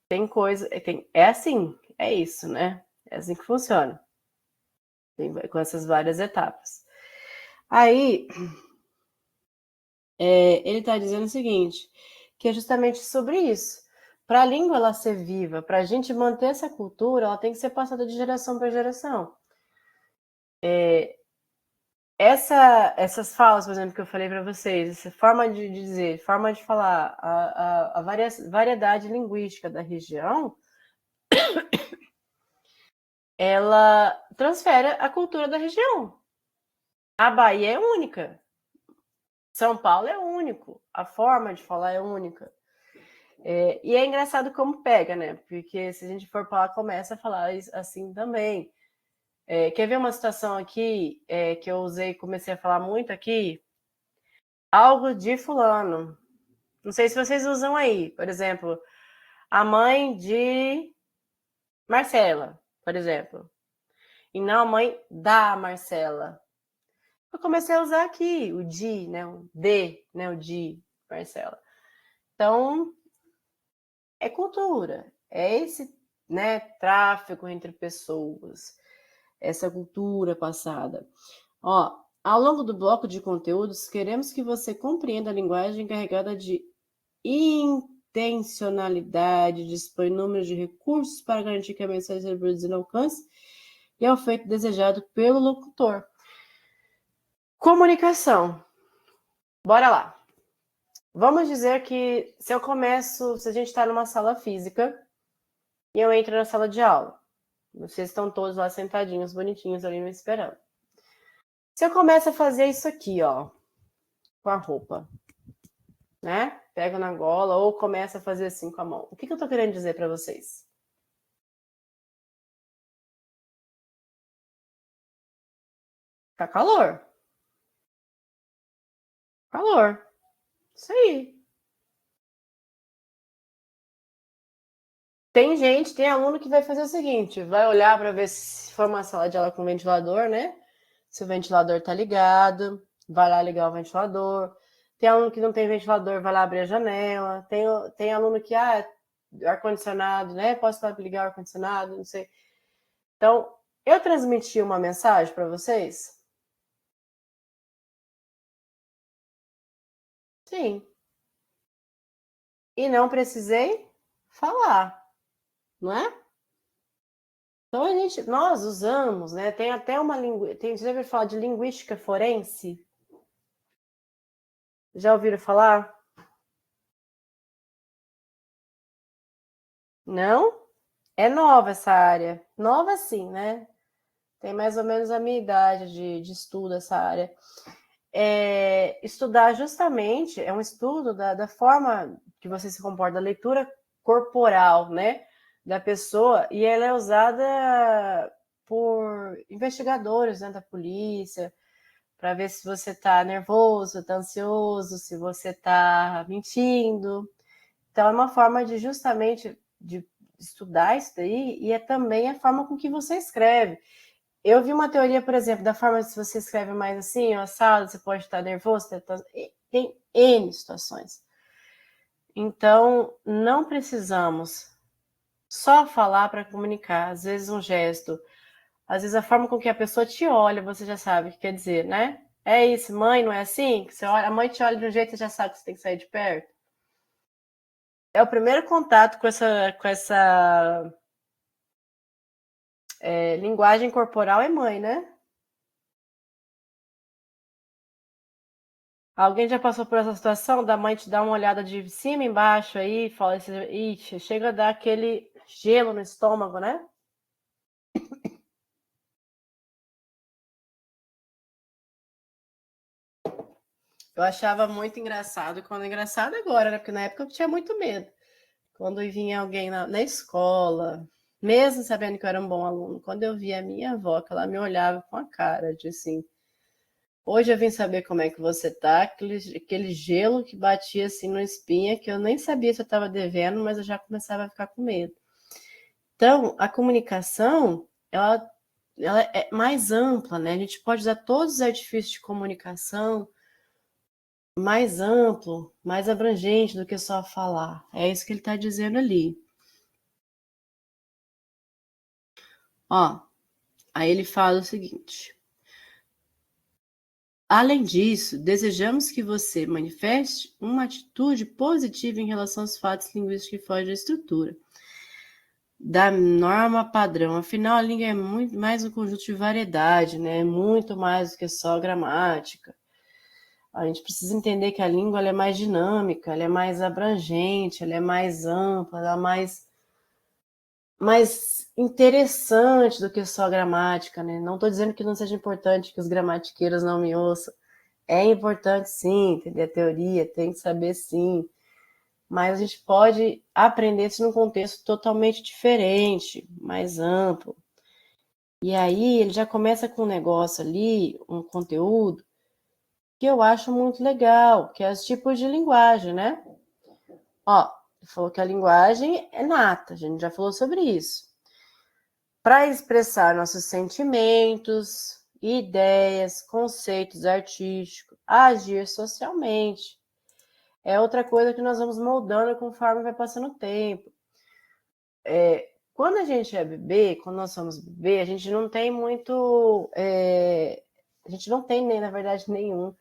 tem coisa, é assim, é isso, né? É assim que funciona, com essas várias etapas. Aí, ele está dizendo o seguinte, que é justamente sobre isso. Para a língua ela ser viva, para a gente manter essa cultura, ela tem que ser passada de geração para geração. Essas falas, por exemplo, que eu falei para vocês, essa forma de dizer, forma de falar, a variedade linguística da região, ela transfere a cultura da região. A Bahia é única. São Paulo é único. A forma de falar é única. E é engraçado como pega, né? Porque se a gente for falar, começa a falar assim também. Quer ver uma situação aqui que eu usei, comecei a falar muito aqui? Algo de fulano. Não sei se vocês usam aí. Por exemplo, a mãe de Marcela, por exemplo. E não a mãe da Marcela. Eu comecei a usar aqui o de, né? O de, né? O de Marcela. Então, é cultura. É esse, né, tráfico entre pessoas. Essa cultura passada. Ó, ao longo do bloco de conteúdos, queremos que você compreenda a linguagem encarregada de intencionalidade, dispõe números de recursos para garantir que a mensagem seja produzida no alcance e ao feito desejado pelo locutor. Comunicação. Bora lá. Vamos dizer que se a gente está numa sala física e eu entro na sala de aula, vocês estão todos lá sentadinhos, bonitinhos ali me esperando. Se eu começo a fazer isso aqui, ó, com a roupa, né? Pego na gola ou começo a fazer assim com a mão. O que eu tô querendo dizer para vocês? Tá calor. Calor. Isso aí. Tem aluno que vai fazer o seguinte, vai olhar para ver se for uma sala de aula com ventilador, né? Se o ventilador tá ligado, vai lá ligar o ventilador. Tem aluno que não tem ventilador, vai lá abrir a janela. Tem aluno que, ar-condicionado, né? Posso lá ligar o ar-condicionado, não sei. Então, eu transmiti uma mensagem para vocês? Sim. E não precisei falar, não é? Então nós usamos, né? Tem até uma você já ouviu falar de linguística forense? Já ouviram falar? Não? É nova essa área. Nova sim, né? Tem mais ou menos a minha idade de estudo essa área. Estudar justamente é um estudo da forma que você se comporta, da leitura corporal, né? Da pessoa, e ela é usada por investigadores, né, da polícia, para ver se você está nervoso, está ansioso, se você está mentindo. Então, é uma forma de justamente de estudar isso daí, e é também a forma com que você escreve. Eu vi uma teoria, por exemplo, da forma se você escreve mais assim, assado, você pode estar nervoso, tem N situações. Então, não precisamos só falar para comunicar. Às vezes um gesto, às vezes a forma com que a pessoa te olha, você já sabe o que quer dizer, né? É isso, mãe, não é assim? Que você olha, a mãe te olha de um jeito, você já sabe que você tem que sair de perto. É o primeiro contato com essa linguagem corporal é mãe, né? Alguém já passou por essa situação da mãe te dar uma olhada de cima e embaixo aí, fala, ixi, chega a dar aquele gelo no estômago, né? Eu achava muito engraçado, quando engraçado agora, né? Porque na época eu tinha muito medo. Quando vinha alguém na escola, mesmo sabendo que eu era um bom aluno, quando eu via a minha avó, que ela me olhava com a cara de assim, hoje eu vim saber como é que você tá, aquele gelo que batia assim no espinha, que eu nem sabia se eu estava devendo, mas eu já começava a ficar com medo. Então, a comunicação, ela ela é mais ampla, né? A gente pode usar todos os artifícios de comunicação mais amplo, mais abrangente do que só falar. É isso que ele está dizendo ali. Ó, aí ele fala o seguinte: além disso, desejamos que você manifeste uma atitude positiva em relação aos fatos linguísticos que fogem da estrutura da norma padrão. Afinal, a língua é muito mais um conjunto de variedade, né? É muito mais do que só gramática. A gente precisa entender que a língua ela é mais dinâmica, ela é mais abrangente, ela é mais ampla, ela é mais interessante do que só gramática, né? Não estou dizendo que não seja importante que os gramatiqueiros não me ouçam. É importante sim, entender a teoria, tem que saber sim. Mas a gente pode aprender isso num contexto totalmente diferente, mais amplo. E aí ele já começa com um negócio ali, um conteúdo, que eu acho muito legal, que é os tipos de linguagem, né? Ó, ele falou que a linguagem é nata, a gente já falou sobre isso. Para expressar nossos sentimentos, ideias, conceitos artísticos, agir socialmente. É outra coisa que nós vamos moldando conforme vai passando o tempo. Quando a gente é bebê, quando nós somos bebê, a gente não tem muito... a gente não tem, nem, na verdade, nenhum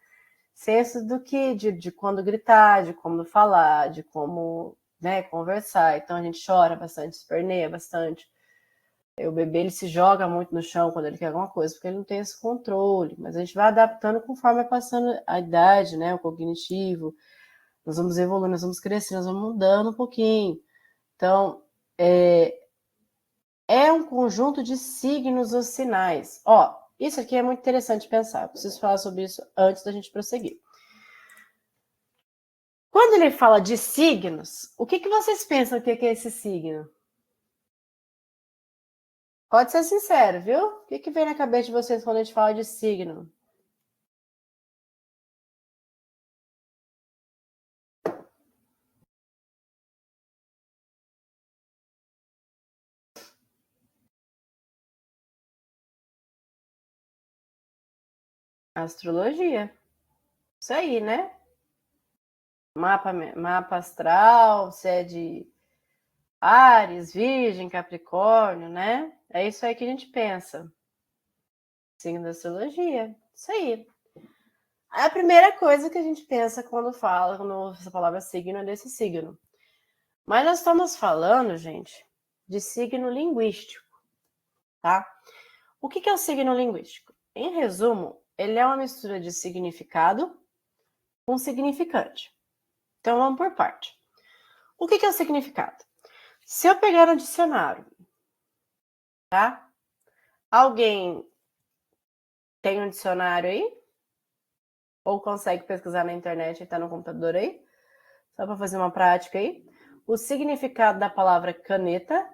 senso do que de quando gritar, de como falar, de como, né, conversar. Então a gente chora bastante, esperneia bastante. O bebê ele se joga muito no chão quando ele quer alguma coisa, porque ele não tem esse controle. Mas a gente vai adaptando conforme vai passando a idade, né, o cognitivo. Nós vamos evoluindo, nós vamos crescendo, nós vamos mudando um pouquinho. Então, é um conjunto de signos ou sinais. Ó, isso aqui é muito interessante pensar. Eu preciso falar sobre isso antes da gente prosseguir. Quando ele fala de signos, o que vocês pensam que é esse signo? Pode ser sincero, viu? O que vem na cabeça de vocês quando a gente fala de signo? Astrologia. Isso aí, né? Mapa astral, se é de Áries, Virgem, Capricórnio, né? É isso aí que a gente pensa. Signo da astrologia. Isso aí. É a primeira coisa que a gente pensa quando essa palavra signo é desse signo. Mas nós estamos falando, gente, de signo linguístico, tá? O que é o signo linguístico? Em resumo, ele é uma mistura de significado com significante. Então vamos por parte. O que é o significado? Se eu pegar no dicionário, tá? Alguém tem um dicionário aí? Ou consegue pesquisar na internet e tá no computador aí? Só para fazer uma prática aí. O significado da palavra caneta.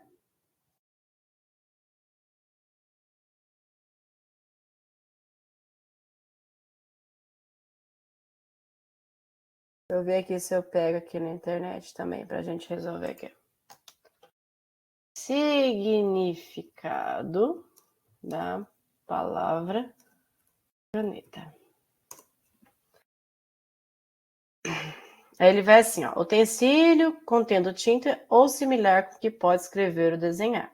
Deixa eu ver aqui se eu pego aqui na internet também para a gente resolver aqui. Significado da palavra caneta. Aí ele vai assim, ó, utensílio contendo tinta ou similar com que pode escrever ou desenhar.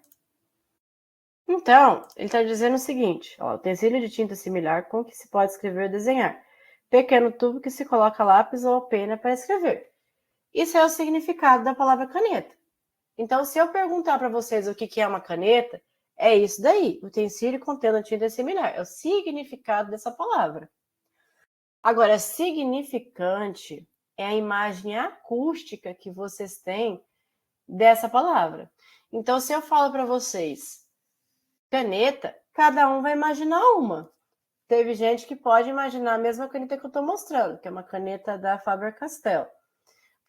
Então, ele está dizendo o seguinte, ó, utensílio de tinta similar com que se pode escrever ou desenhar. Pequeno tubo que se coloca lápis ou pena para escrever. Isso é o significado da palavra caneta. Então, se eu perguntar para vocês o que é uma caneta, é isso daí, utensílio contendo tinta similar. É o significado dessa palavra. Agora, significante é a imagem acústica que vocês têm dessa palavra. Então, se eu falo para vocês caneta, cada um vai imaginar uma. Teve gente que pode imaginar a mesma caneta que eu estou mostrando, que é uma caneta da Faber-Castell.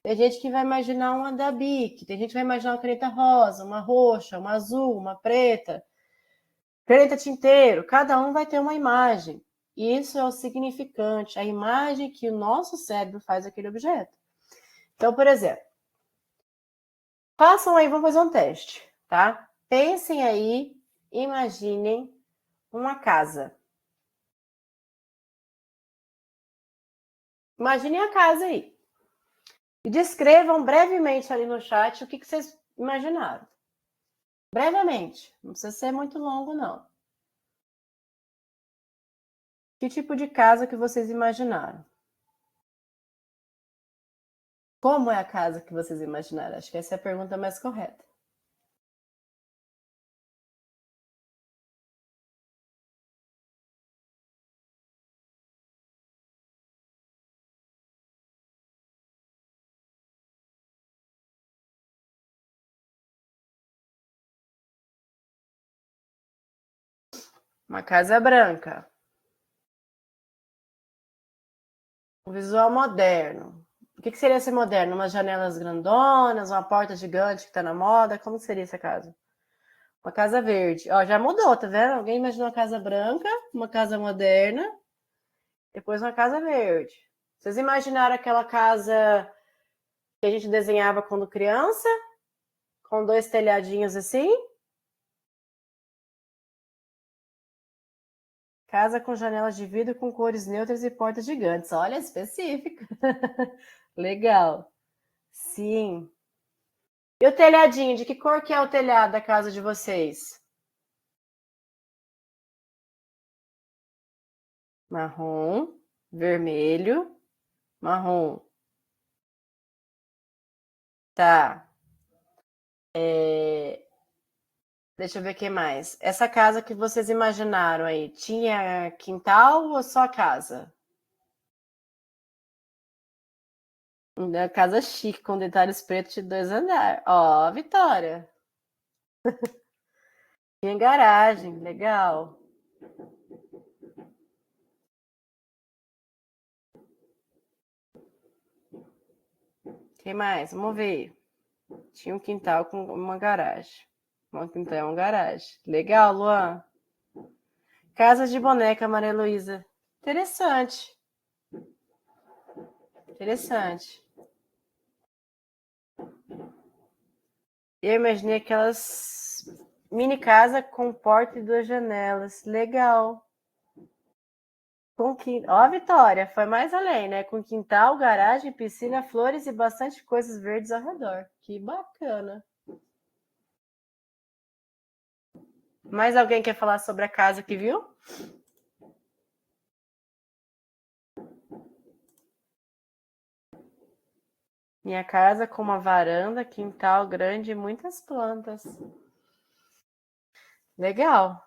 Tem gente que vai imaginar uma da Bic, tem gente que vai imaginar uma caneta rosa, uma roxa, uma azul, uma preta, caneta tinteiro, cada um vai ter uma imagem. Isso é o significante, a imagem que o nosso cérebro faz daquele objeto. Então, por exemplo, façam aí, vamos fazer um teste, tá? Pensem aí, imaginem uma casa. Imaginem a casa aí. E descrevam brevemente ali no chat o que vocês imaginaram. Brevemente. Não precisa ser muito longo, não. Que tipo de casa que vocês imaginaram? Como é a casa que vocês imaginaram? Acho que essa é a pergunta mais correta. Uma casa branca. Um visual moderno. O que seria ser moderno? Umas janelas grandonas, uma porta gigante que tá na moda? Como seria essa casa? Uma casa verde. Ó, já mudou, tá vendo? Alguém imaginou uma casa branca, uma casa moderna, depois uma casa verde. Vocês imaginaram aquela casa que a gente desenhava quando criança? Com 2 telhadinhos assim? Casa com janelas de vidro com cores neutras e portas gigantes. Olha, específico. Legal. Sim. E o telhadinho? De que cor que é o telhado da casa de vocês? Marrom, vermelho, marrom. Tá. Deixa eu ver o que mais. Essa casa que vocês imaginaram aí, tinha quintal ou só casa? Uma casa chique, com detalhes pretos de 2 andares. Ó, Vitória. Tinha garagem, legal. Que mais? Vamos ver. Tinha um quintal com uma garagem. Um quintal e uma garagem. Legal, Luan. Casa de boneca, Maria Luísa. Interessante. Interessante. Eu imaginei aquelas mini casa com porta e 2 janelas. Legal. Com quintal. Ó, Vitória, foi mais além, né? Com quintal, garagem, piscina, flores e bastante coisas verdes ao redor. Que bacana. Mais alguém quer falar sobre a casa que viu? Minha casa com uma varanda, quintal grande e muitas plantas. Legal.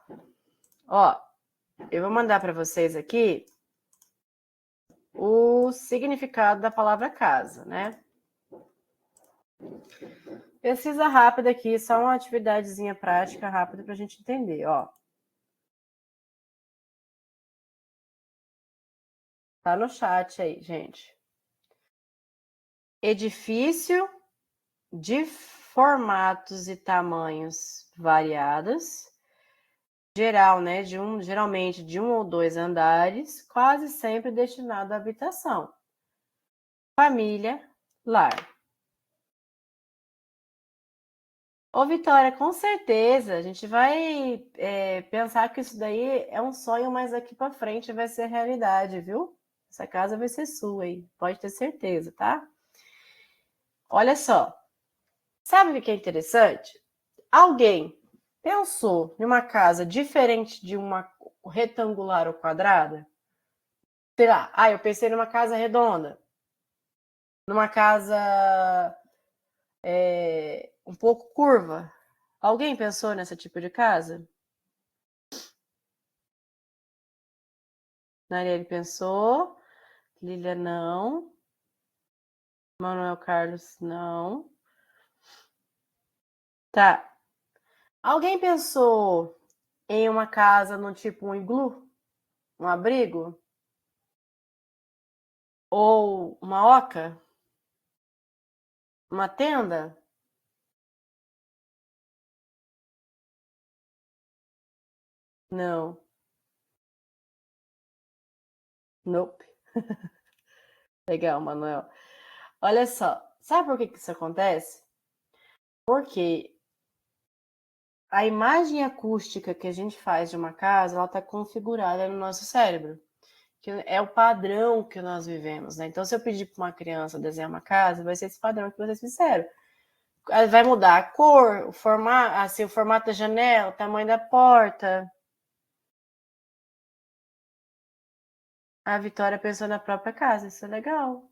Ó, eu vou mandar para vocês aqui o significado da palavra casa, né? Pesquisa rápida aqui, só uma atividadezinha prática rápida para a gente entender, ó. Tá no chat aí, gente. Edifício de formatos e tamanhos variados, geral, né, geralmente de 1 ou 2 andares, quase sempre destinado à habitação. Família, lar. Ô, Vitória, com certeza, a gente vai pensar que isso daí é um sonho, mas daqui para frente vai ser realidade, viu? Essa casa vai ser sua aí, pode ter certeza, tá? Olha só, sabe o que é interessante? Alguém pensou em uma casa diferente de uma retangular ou quadrada? Será? Eu pensei numa casa redonda, numa casa um pouco curva. Alguém pensou nesse tipo de casa? Nariel pensou, Lília não, Manuel Carlos não. Tá. Alguém pensou em uma casa no tipo um iglu? Um abrigo? Ou uma oca? Uma tenda? Não. Nope. Legal, Manuel. Olha só, sabe por que isso acontece? Porque a imagem acústica que a gente faz de uma casa, ela está configurada no nosso cérebro, que é o padrão que nós vivemos, né? Então, se eu pedir para uma criança desenhar uma casa, vai ser esse padrão que vocês fizeram. Vai mudar a cor, o formato, assim, o formato da janela, o tamanho da porta. A Vitória pensou na própria casa, isso é legal.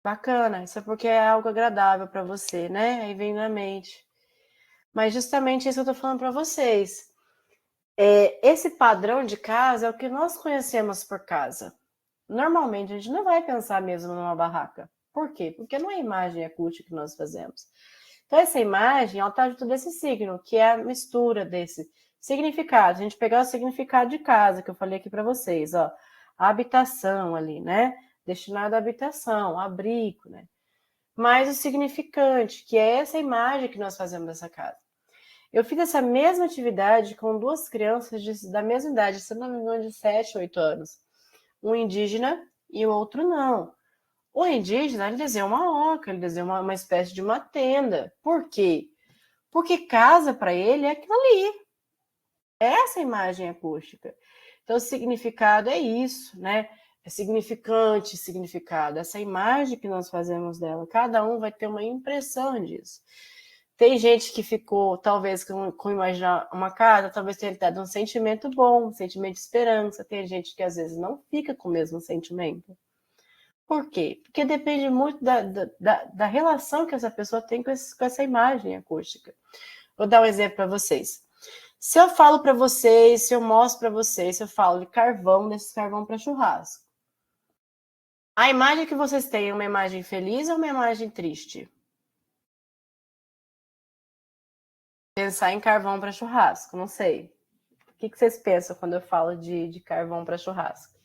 Bacana, isso é porque é algo agradável para você, né? Aí vem na mente. Mas justamente isso que eu tô falando para vocês. Esse padrão de casa é o que nós conhecemos por casa. Normalmente, a gente não vai pensar mesmo numa barraca. Por quê? Porque não é imagem acústica que nós fazemos. Então, essa imagem, ela está junto desse signo, que é a mistura desse significado. A gente pegar o significado de casa, que eu falei aqui para vocês, ó. A habitação ali, né? Destinada à habitação, abrigo, né? Mais o significante, que é essa imagem que nós fazemos dessa casa. Eu fiz essa mesma atividade com duas crianças da mesma idade, se não me engano, de 7, 8 anos. Um indígena e o outro não. O indígena, ele desenhou uma oca, ele desenhou uma espécie de uma tenda. Por quê? Porque casa para ele é aquilo ali. Essa imagem acústica. Então, o significado é isso, né? É significante, significado. Essa imagem que nós fazemos dela, cada um vai ter uma impressão disso. Tem gente que ficou, talvez, com imaginar uma casa, talvez tenha dado um sentimento bom, um sentimento de esperança. Tem gente que, às vezes, não fica com o mesmo sentimento. Por quê? Porque depende muito da relação que essa pessoa tem com essa imagem acústica. Vou dar um exemplo para vocês. Se eu falo para vocês, se eu mostro para vocês, se eu falo de carvão, desses carvão para churrasco. A imagem que vocês têm é uma imagem feliz ou uma imagem triste? Pensar em carvão para churrasco, não sei. O que vocês pensam quando eu falo de carvão para churrasco?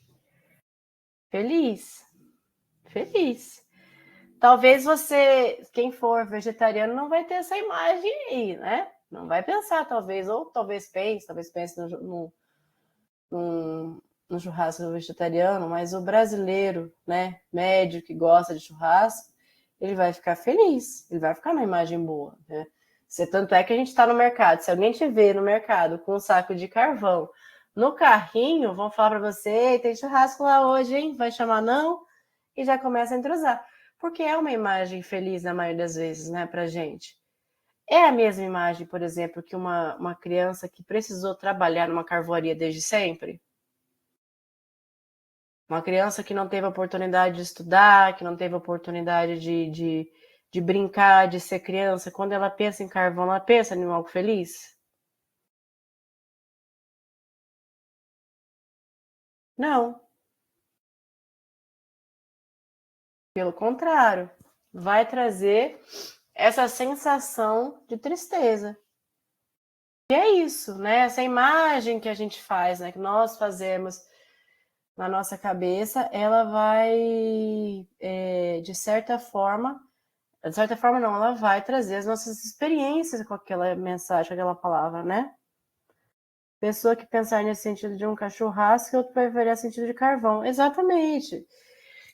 Feliz. Feliz. Talvez você, quem for vegetariano, não vai ter essa imagem aí, né? Não vai pensar, talvez, ou talvez pense no churrasco vegetariano, mas o brasileiro, né, médio, que gosta de churrasco, ele vai ficar feliz, ele vai ficar na imagem boa, né? Tanto é que a gente está no mercado, se alguém te vê no mercado com um saco de carvão no carrinho, vão falar para você, tem churrasco lá hoje, hein? Vai chamar não? E já começa a entrosar. Porque é uma imagem feliz na maioria das vezes, né, pra gente. É a mesma imagem, por exemplo, que uma criança que precisou trabalhar numa carvoaria desde sempre? Uma criança que não teve a oportunidade de estudar, que não teve a oportunidade de brincar, de ser criança, quando ela pensa em carvão, ela pensa em algo feliz? Não. Pelo contrário, vai trazer essa sensação de tristeza. E é isso, né? Essa imagem que a gente faz, né? Que nós fazemos na nossa cabeça, ela vai, de certa forma não, ela vai trazer as nossas experiências com aquela mensagem, com aquela palavra, né? Pessoa que pensar nesse sentido de um cachorrasco, outro vai ver sentido de carvão. Exatamente.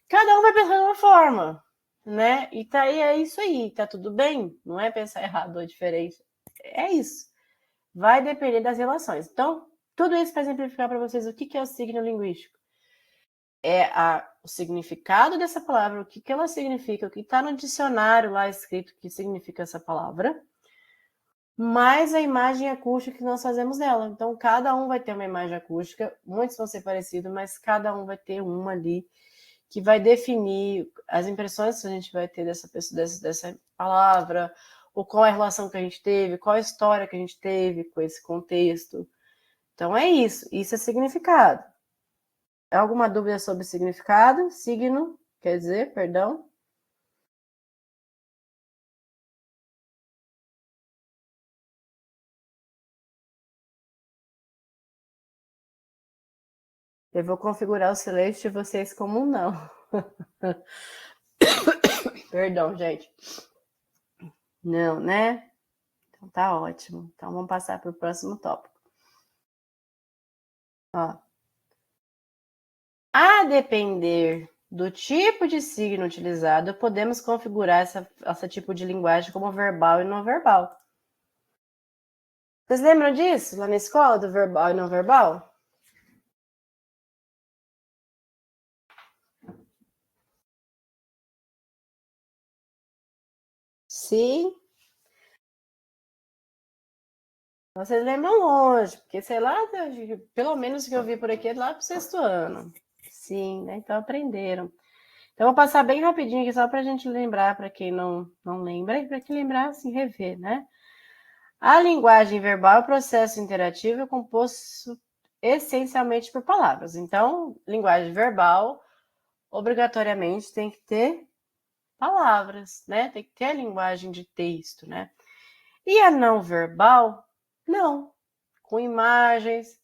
Cada um vai pensar de uma forma, né? E tá aí, é isso aí, tá tudo bem? Não é pensar errado ou diferente. É isso. Vai depender das relações. Então, tudo isso para exemplificar para vocês o que é o signo linguístico. É o significado dessa palavra, o que ela significa, o que está no dicionário lá escrito que significa essa palavra, mais a imagem acústica que nós fazemos dela. Então, cada um vai ter uma imagem acústica, muitos vão ser parecidos, mas cada um vai ter uma ali que vai definir as impressões que a gente vai ter dessa palavra, ou qual é a relação que a gente teve, qual a história que a gente teve com esse contexto. Então, é isso. Isso é significado. Alguma dúvida sobre significado? Signo, quer dizer, perdão? Eu vou configurar o silêncio de vocês como um não. Perdão, gente. Não, né? Então tá ótimo. Então vamos passar para o próximo tópico. Ó. A depender do tipo de signo utilizado, podemos configurar essa tipo de linguagem como verbal e não verbal. Vocês lembram disso lá na escola, do verbal e não verbal? Sim. Vocês lembram longe, porque sei lá, pelo menos o que eu vi por aqui é lá pro 6º ano. Sim, né? Então aprenderam. Então, eu vou passar bem rapidinho aqui, só para a gente lembrar, para quem não lembra, e para quem lembrar, assim, rever, né? A linguagem verbal é um processo interativo composto essencialmente por palavras. Então, linguagem verbal, obrigatoriamente, tem que ter palavras, né? Tem que ter a linguagem de texto, né? E a não verbal, não, com imagens.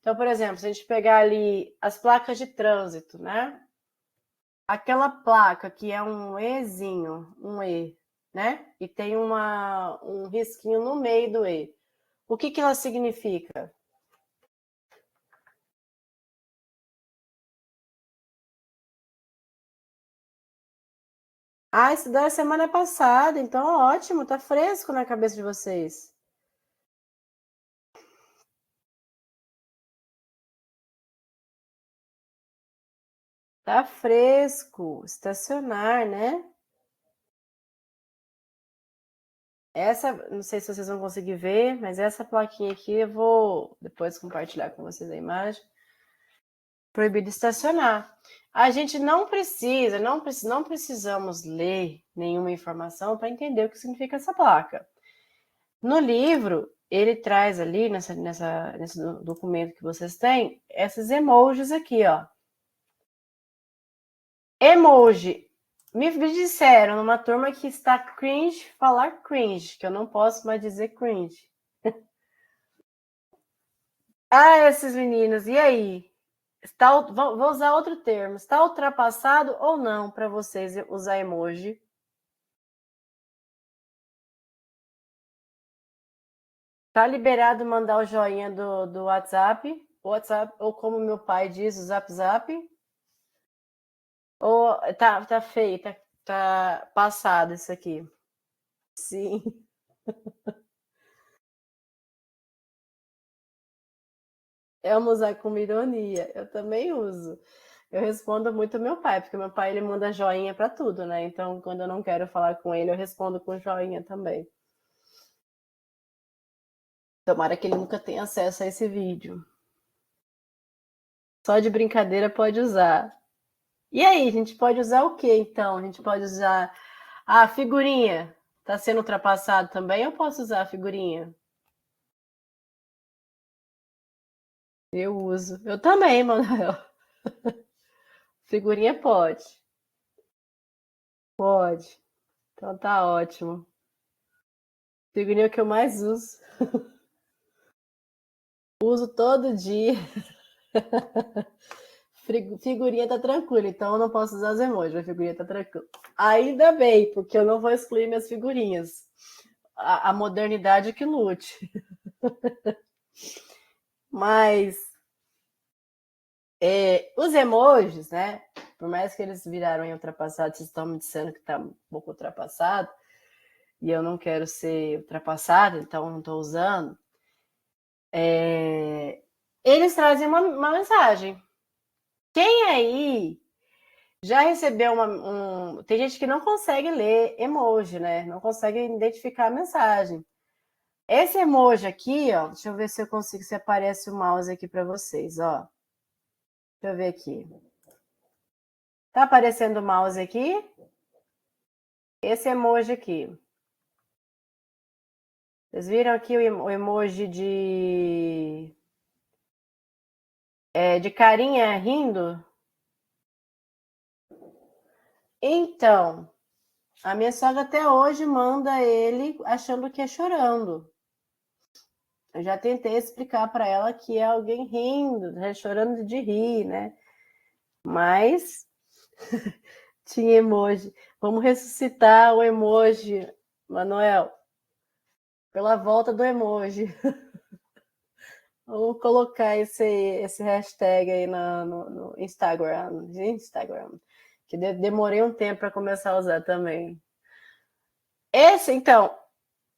Então, por exemplo, se a gente pegar ali as placas de trânsito, né? Aquela placa que é um Ezinho, um E, né? E tem um risquinho no meio do E. O que ela significa? Ah, estudaram semana passada, então ótimo, tá fresco na cabeça de vocês. Tá fresco, estacionar, né? Essa, não sei se vocês vão conseguir ver, mas essa plaquinha aqui eu vou depois compartilhar com vocês a imagem. Proibido estacionar. A gente não precisamos ler nenhuma informação para entender o que significa essa placa. No livro, ele traz ali, nesse documento que vocês têm, esses emojis aqui, ó. Emoji. Me disseram numa turma que está cringe falar cringe, que eu não posso mais dizer cringe. Ah, esses meninos, e aí? Vou usar outro termo. Está ultrapassado ou não para vocês usar emoji? Tá liberado mandar o joinha do WhatsApp, ou como meu pai diz, o Zap Zap? Ou tá feio, tá passado isso aqui? Sim. Amo usar com ironia. Eu também uso. Eu respondo muito ao meu pai, porque meu pai ele manda joinha para tudo, né? Então, quando eu não quero falar com ele, eu respondo com joinha também. Tomara que ele nunca tenha acesso a esse vídeo. Só de brincadeira pode usar. E aí, a gente pode usar o que então? A gente pode usar a figurinha. Tá sendo ultrapassado também? Eu posso usar a figurinha? Eu uso. Eu também, Manuel. Figurinha pode. Pode. Então tá ótimo. Figurinha é o que eu mais uso. Uso todo dia. Figurinha tá tranquilo, então eu não posso usar os emojis, a figurinha tá tranquila. Ainda bem, porque eu não vou excluir minhas figurinhas. A modernidade que lute. Mas os emojis, né? Por mais que eles viraram ultrapassados, vocês estão me dizendo que tá um pouco ultrapassado, e eu não quero ser ultrapassado, então não estou usando. Eles trazem uma mensagem. Quem aí já recebeu tem gente que não consegue ler emoji, né? Não consegue identificar a mensagem. Esse emoji aqui, ó, deixa eu ver se eu consigo, se aparece o mouse aqui para vocês, ó. Deixa eu ver aqui. Tá aparecendo o mouse aqui? Esse emoji aqui. Vocês viram aqui o emoji de carinha rindo? Então, a minha sogra até hoje manda ele achando que é chorando. Eu já tentei explicar para ela que é alguém rindo, né, chorando de rir, né? Mas tinha emoji. Vamos ressuscitar o emoji, Manuel, pela volta do emoji. Vamos colocar esse hashtag aí no Instagram. Que demorei um tempo para começar a usar também. Então,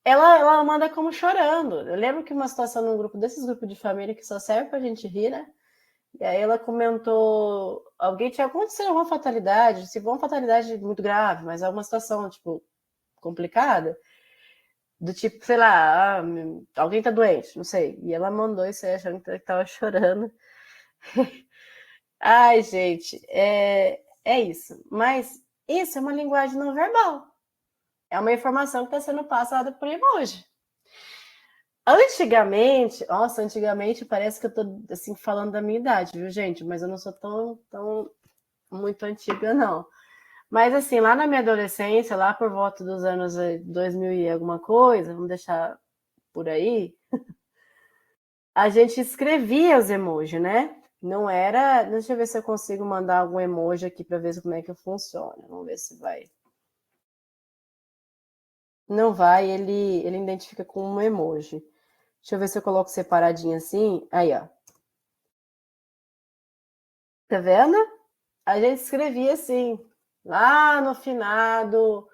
ela manda como chorando. Eu lembro que uma situação num grupo desses grupos de família que só serve pra gente rir, né? E aí ela comentou, alguém tinha acontecido alguma fatalidade, se for uma fatalidade muito grave, mas alguma situação, tipo, complicada, do tipo, sei lá, alguém tá doente, não sei. E ela mandou isso aí achando que tava chorando. Ai, gente, é isso. Mas isso é uma linguagem não verbal. É uma informação que está sendo passada por emoji. Antigamente parece que eu tô assim falando da minha idade, viu, gente? Mas eu não sou tão muito antiga, não. Mas assim, lá na minha adolescência, lá por volta dos anos 2000 e alguma coisa, vamos deixar por aí, a gente escrevia os emojis, né? Não era. Deixa eu ver se eu consigo mandar algum emoji aqui para ver como é que funciona. Vamos ver se vai. Não vai, ele identifica com um emoji. Deixa eu ver se eu coloco separadinho assim. Aí, ó. Tá vendo? A gente escrevia assim, lá no finado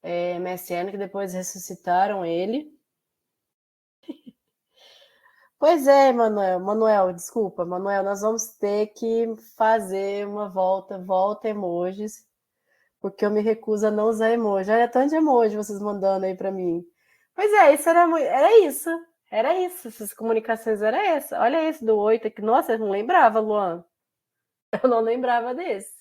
MSN, que depois ressuscitaram ele. Pois é, Manuel, desculpa, Manuel, nós vamos ter que fazer uma volta emojis, porque eu me recuso a não usar emoji. Olha tanto de emoji vocês mandando aí para mim. Pois é, isso era isso, essas comunicações era essa. Olha esse do 8 aqui, nossa, eu não lembrava, Luan. Eu não lembrava desse.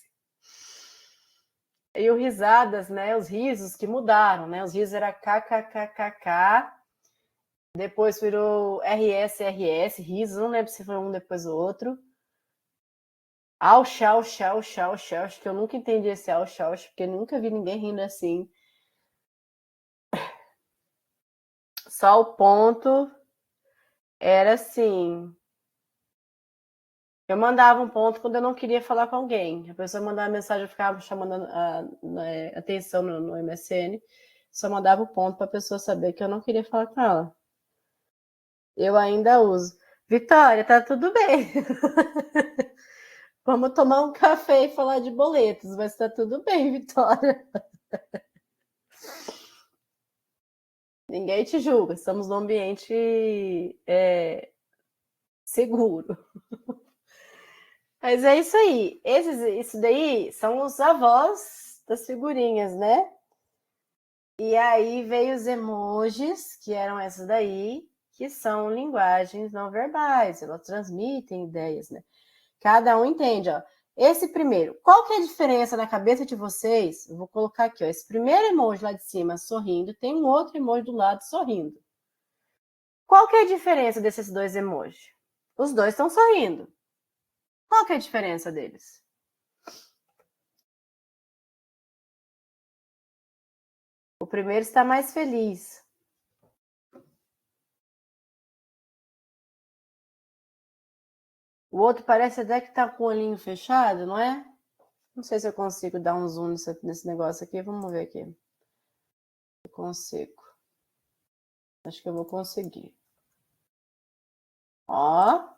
E o risadas, né? Os risos que mudaram, né? Os risos era kkkk, depois virou RSRS, risos, não lembro se foi um depois do outro. Au, chau, chau, chau, chau, acho que eu nunca entendi esse au, chau, porque nunca vi ninguém rindo assim. Só o ponto era assim. Eu mandava um ponto quando eu não queria falar com alguém. A pessoa mandava mensagem, eu ficava chamando a atenção no MSN. Só mandava o ponto para a pessoa saber que eu não queria falar com ela. Eu ainda uso. Vitória, tá tudo bem. Vamos tomar um café e falar de boletos, mas tá tudo bem, Vitória. Ninguém te julga, estamos num ambiente seguro. Mas é isso aí. Isso daí são os avós das figurinhas, né? E aí veio os emojis, que eram essas daí, que são linguagens não verbais, elas transmitem ideias, né? Cada um entende, ó. Esse primeiro, qual que é a diferença na cabeça de vocês? Eu vou colocar aqui, ó. Esse primeiro emoji lá de cima sorrindo, tem um outro emoji do lado sorrindo. Qual que é a diferença desses dois emojis? Os dois estão sorrindo. Qual que é a diferença deles? O primeiro está mais feliz. O outro parece até que está com o olhinho fechado, não é? Não sei se eu consigo dar um zoom nesse negócio aqui. Vamos ver aqui. Eu consigo. Acho que eu vou conseguir. Ó.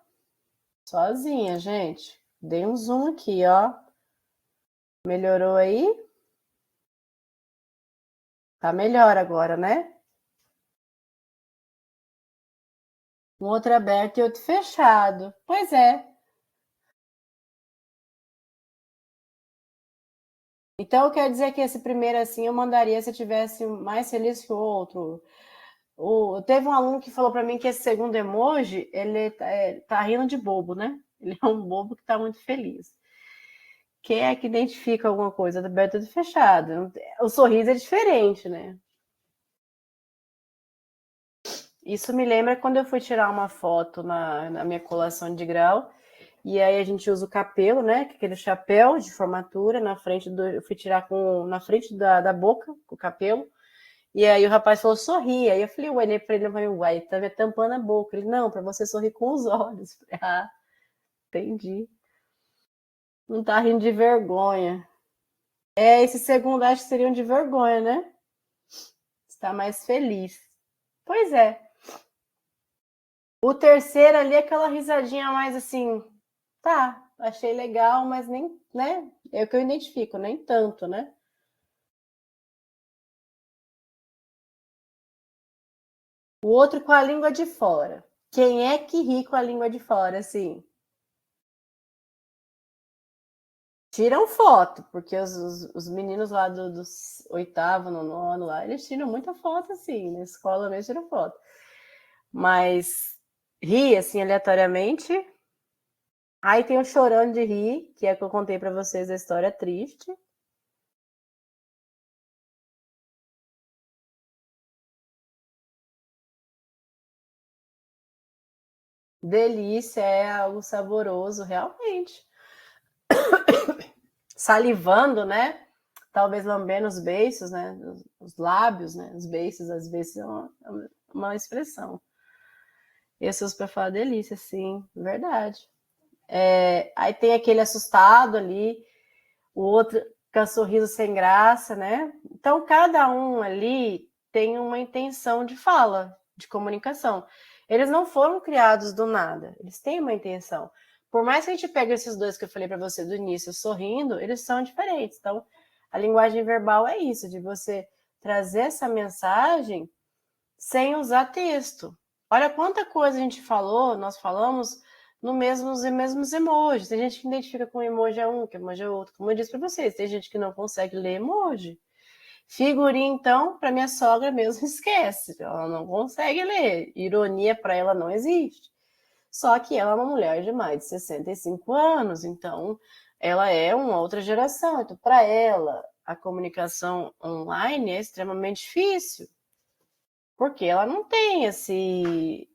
Sozinha, gente. Dei um zoom aqui, ó. Melhorou aí? Tá melhor agora, né? Um outro aberto e outro fechado. Pois é. Então, quer dizer que esse primeiro assim eu mandaria se eu tivesse mais feliz que o outro. Teve um aluno que falou para mim que esse segundo emoji, ele tá rindo de bobo, né? Ele é um bobo que tá muito feliz. Quem é que identifica alguma coisa do aberto e do fechado? O sorriso é diferente, né? Isso me lembra quando eu fui tirar uma foto na minha colação de grau, e aí a gente usa o capelo, né? Aquele chapéu de formatura na frente do. Eu fui tirar na frente da boca, com o capelo. E aí o rapaz falou, sorri. Aí eu falei, olhei pra ele e falei, uai, tá me tampando a boca. Ele, não, pra você sorrir com os olhos. Eu falei, ah, entendi. Não tá rindo de vergonha. Esse segundo acho que seria um de vergonha, né? Está mais feliz. Pois é. O terceiro ali, aquela risadinha mais assim, tá, achei legal, mas nem, né? É o que eu identifico, nem tanto, né? O outro com a língua de fora. Quem é que ri com a língua de fora, assim? Tiram foto, porque os meninos lá dos oitavo, nono ano lá, eles tiram muita foto, assim, na escola mesmo tiram foto. Mas ri, assim, aleatoriamente. Aí tem o chorando de rir, que é que eu contei para vocês a história triste. Delícia, é algo saboroso, realmente. Salivando, né? Talvez lambendo os beiços, né? Os lábios, né? Os beiços, às vezes, é uma expressão. E eu sou para falar delícia, sim, verdade. Aí tem aquele assustado ali, o outro com sorriso sem graça, né? Então, cada um ali tem uma intenção de fala, de comunicação. Eles não foram criados do nada, eles têm uma intenção. Por mais que a gente pegue esses dois que eu falei para você do início sorrindo, eles são diferentes. Então, a linguagem verbal é isso, de você trazer essa mensagem sem usar texto. Olha quanta coisa a gente falou, nós falamos no mesmos emojis. Tem gente que identifica com emoji é um, que emoji é outro. Como eu disse para vocês, tem gente que não consegue ler emoji. Figurinha, então, para minha sogra mesmo, esquece. Ela não consegue ler. Ironia para ela não existe. Só que ela é uma mulher de mais de 65 anos, então ela é uma outra geração. Então, para ela, a comunicação online é extremamente difícil, porque ela não tem esse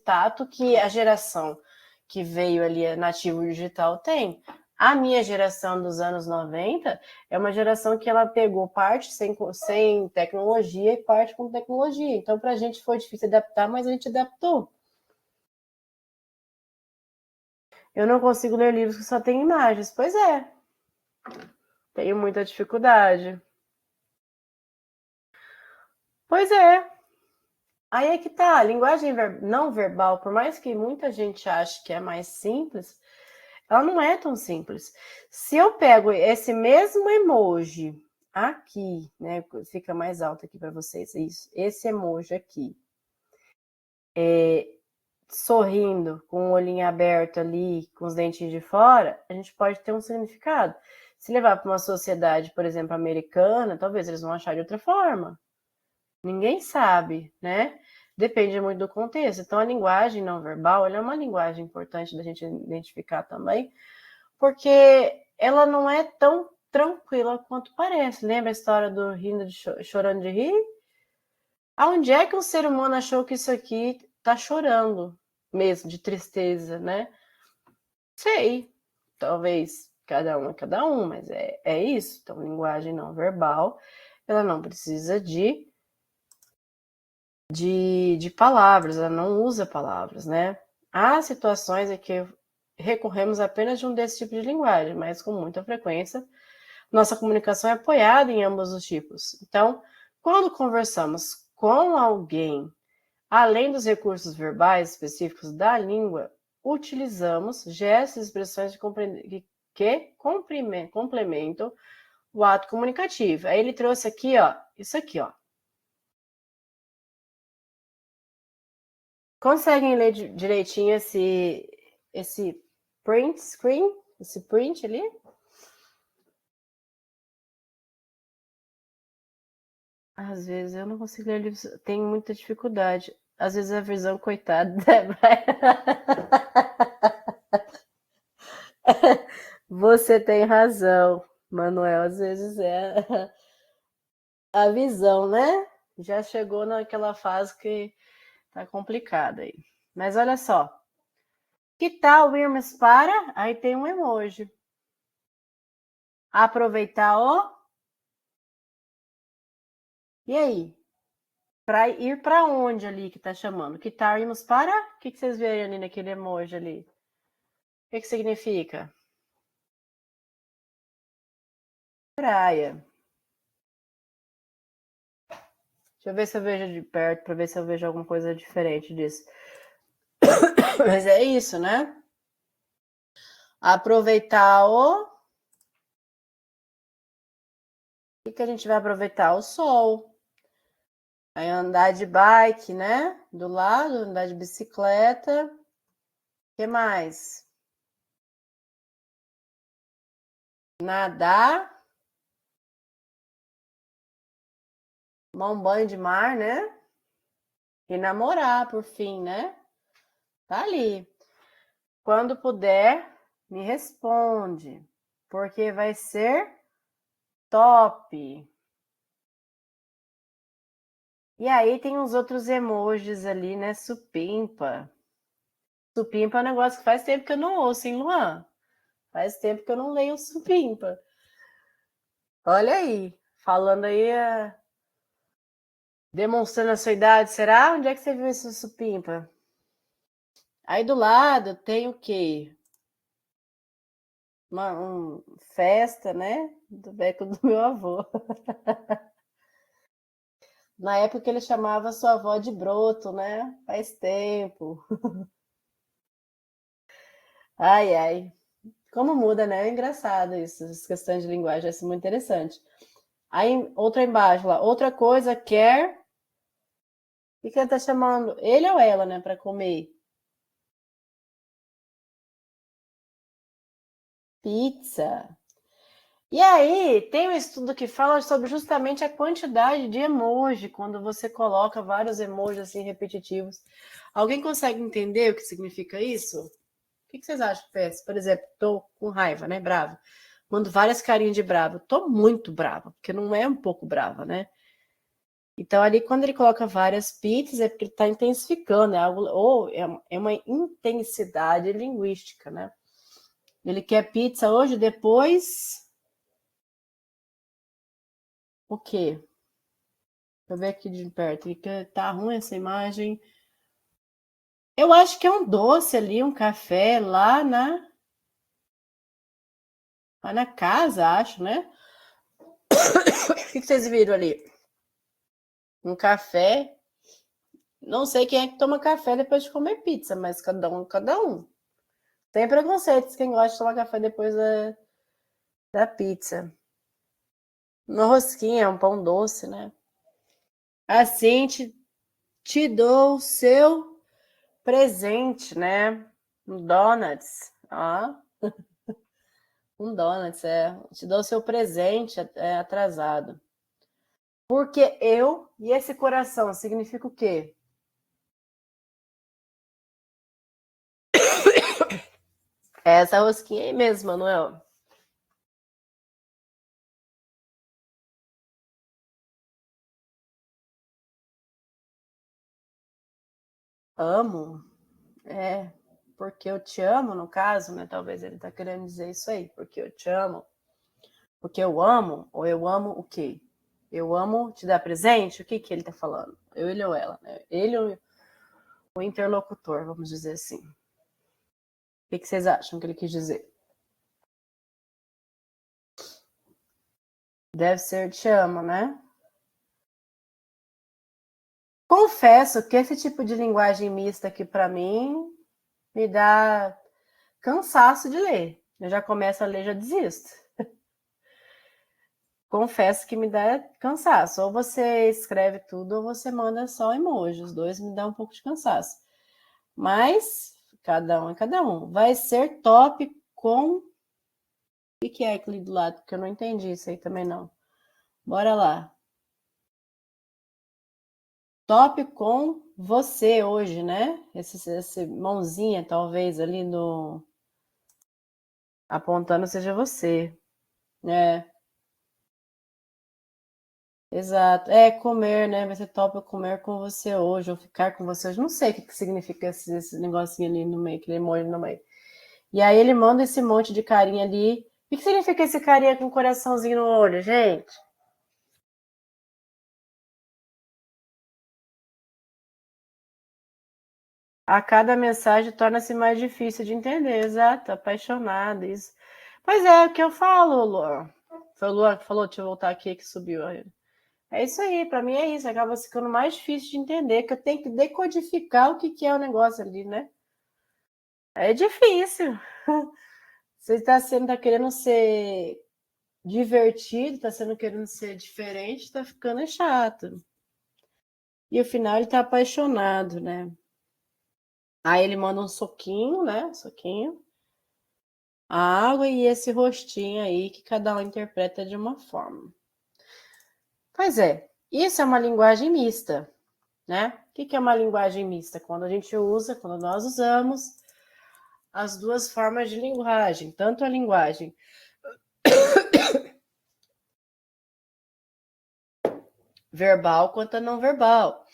tato que a geração que veio ali, nativo digital, tem. A minha geração dos anos 90 é uma geração que ela pegou parte sem tecnologia e parte com tecnologia. Então, para a gente foi difícil adaptar, mas a gente adaptou. Eu não consigo ler livros que só tem imagens. Pois é. Tenho muita dificuldade. Pois é. Aí é que tá, a linguagem não verbal, por mais que muita gente ache que é mais simples, ela não é tão simples. Se eu pego esse mesmo emoji aqui, né, fica mais alto aqui para vocês, isso, esse emoji aqui, sorrindo, com o olhinho aberto ali, com os dentinhos de fora, a gente pode ter um significado. Se levar para uma sociedade, por exemplo, americana, talvez eles vão achar de outra forma. Ninguém sabe, né? Depende muito do contexto. Então, a linguagem não verbal, ela é uma linguagem importante da gente identificar também, porque ela não é tão tranquila quanto parece. Lembra a história do rindo chorando de rir? Aonde é que o ser humano achou que isso aqui tá chorando mesmo, de tristeza, né? Sei, talvez cada um é cada um, mas é isso. Então, linguagem não verbal, ela não precisa de palavras, ela não usa palavras, né? Há situações em que recorremos apenas de um desse tipo de linguagem, mas com muita frequência nossa comunicação é apoiada em ambos os tipos. Então, quando conversamos com alguém, além dos recursos verbais específicos da língua, utilizamos gestos e expressões que complementam o ato comunicativo. Aí ele trouxe aqui, ó, isso aqui, ó. Conseguem ler direitinho esse print screen? Esse print ali? Às vezes eu não consigo ler livros, tenho muita dificuldade. Às vezes a visão, coitada, Você tem razão, Manuel. Às vezes é a visão, né? Já chegou naquela fase que tá complicada aí. Mas olha só. Que tal irmos para? Aí tem um emoji. Aproveitar o. E aí? Para ir para onde ali que tá chamando? Que tal irmos para? O que vocês verem ali naquele emoji ali? O que significa? Praia. Deixa eu ver se eu vejo de perto, para ver se eu vejo alguma coisa diferente disso. Mas é isso, né? Aproveitar o. O que a gente vai aproveitar? O sol. Aí andar de bike, né? Do lado, andar de bicicleta. O que mais? Nadar. Tomar um banho de mar, né? E namorar, por fim, né? Tá ali. Quando puder, me responde, porque vai ser top. E aí tem uns outros emojis ali, né? Supimpa. Supimpa é um negócio que faz tempo que eu não ouço, hein, Luan? Faz tempo que eu não leio supimpa. Olha aí, falando aí, demonstrando a sua idade, será? Onde é que você viu esse supimpa? Aí do lado tem o quê? Uma festa, né? Do beco do meu avô. Na época ele chamava sua avó de broto, né? Faz tempo. Ai, ai. Como muda, né? É engraçado isso, essas questões de linguagem, é muito interessante. Aí, outra embaixo lá, outra coisa, quer. O que ele tá chamando? Ele ou ela, né? Para comer? Pizza. E aí, tem um estudo que fala sobre justamente a quantidade de emoji, quando você coloca vários emojis assim repetitivos. Alguém consegue entender o que significa isso? O que vocês acham, Pés? Por exemplo, tô com raiva, né? Bravo. Mando várias carinhas de bravo. Tô muito brava, porque não é um pouco brava, né? Então, ali, quando ele coloca várias pizzas, é porque ele está intensificando, é algo, ou é uma intensidade linguística, né? Ele quer pizza hoje, depois. O quê? Deixa eu ver aqui de perto. Tá ruim essa imagem. Eu acho que é um doce ali, um café lá na casa, acho, né? O que vocês viram ali? Um café. Não sei quem é que toma café depois de comer pizza, mas cada um, cada um. Tem preconceitos quem gosta de tomar café depois da pizza. Uma rosquinha, um pão doce, né? Assim te dou o seu presente, né? Um donuts. Ó, um donuts, é. Te dou o seu presente atrasado. Porque eu e esse coração significa o quê? É essa rosquinha aí mesmo, Manuel. Amo. É. Porque eu te amo, no caso, né? Talvez ele tá querendo dizer isso aí. Porque eu te amo. Porque eu amo, ou eu amo o quê? Eu amo te dar presente? O que que ele tá falando? Ele ou ela, né? Ele ou o interlocutor, vamos dizer assim. O que que vocês acham que ele quis dizer? Deve ser te amo, né? Confesso que esse tipo de linguagem mista aqui para mim me dá cansaço de ler. Eu já começo a ler, já desisto. Confesso que me dá cansaço. Ou você escreve tudo ou você manda só emoji. Os dois me dão um pouco de cansaço. Mas cada um é cada um. Vai ser top com. O que é aquele do lado? Porque eu não entendi isso aí também não. Bora lá. Top com você hoje, né? Esse mãozinha, talvez, ali no. Apontando seja você. É, exato. É comer, né? Vai ser top eu comer com você hoje, ou ficar com você hoje. Não sei o que significa esse negocinho ali no meio, aquele emoji no meio. E aí ele manda esse monte de carinha ali. O que significa esse carinha com um coraçãozinho no olho, gente? A cada mensagem torna-se mais difícil de entender, exato, apaixonada, isso. Pois é, o que eu falo, Luan. Foi o Luan que falou, deixa eu voltar aqui que subiu. É isso aí, para mim é isso, acaba ficando mais difícil de entender, que eu tenho que decodificar o que é o negócio ali, né? É difícil. Você tá querendo ser divertido, tá querendo ser diferente, tá ficando chato. E o final ele tá apaixonado, né? Aí ele manda um soquinho, né? Soquinho. A água e esse rostinho aí que cada um interpreta de uma forma. Pois é, isso é uma linguagem mista, né? O que é uma linguagem mista? Quando nós usamos as duas formas de linguagem, tanto a linguagem verbal quanto a não verbal.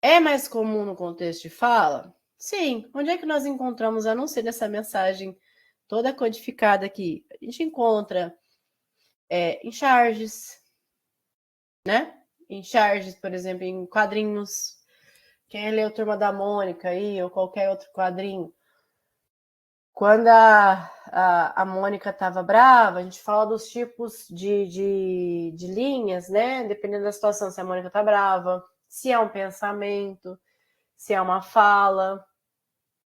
É mais comum no contexto de fala? Sim. Onde é que nós encontramos, a não ser nessa mensagem toda codificada aqui? A gente encontra em charges, né? Em charges, por exemplo, em quadrinhos. Quem leu Turma da Mônica aí, ou qualquer outro quadrinho. Quando a Mônica estava brava, a gente fala dos tipos de linhas, né? Dependendo da situação, se a Mônica está brava, se é um pensamento, se é uma fala,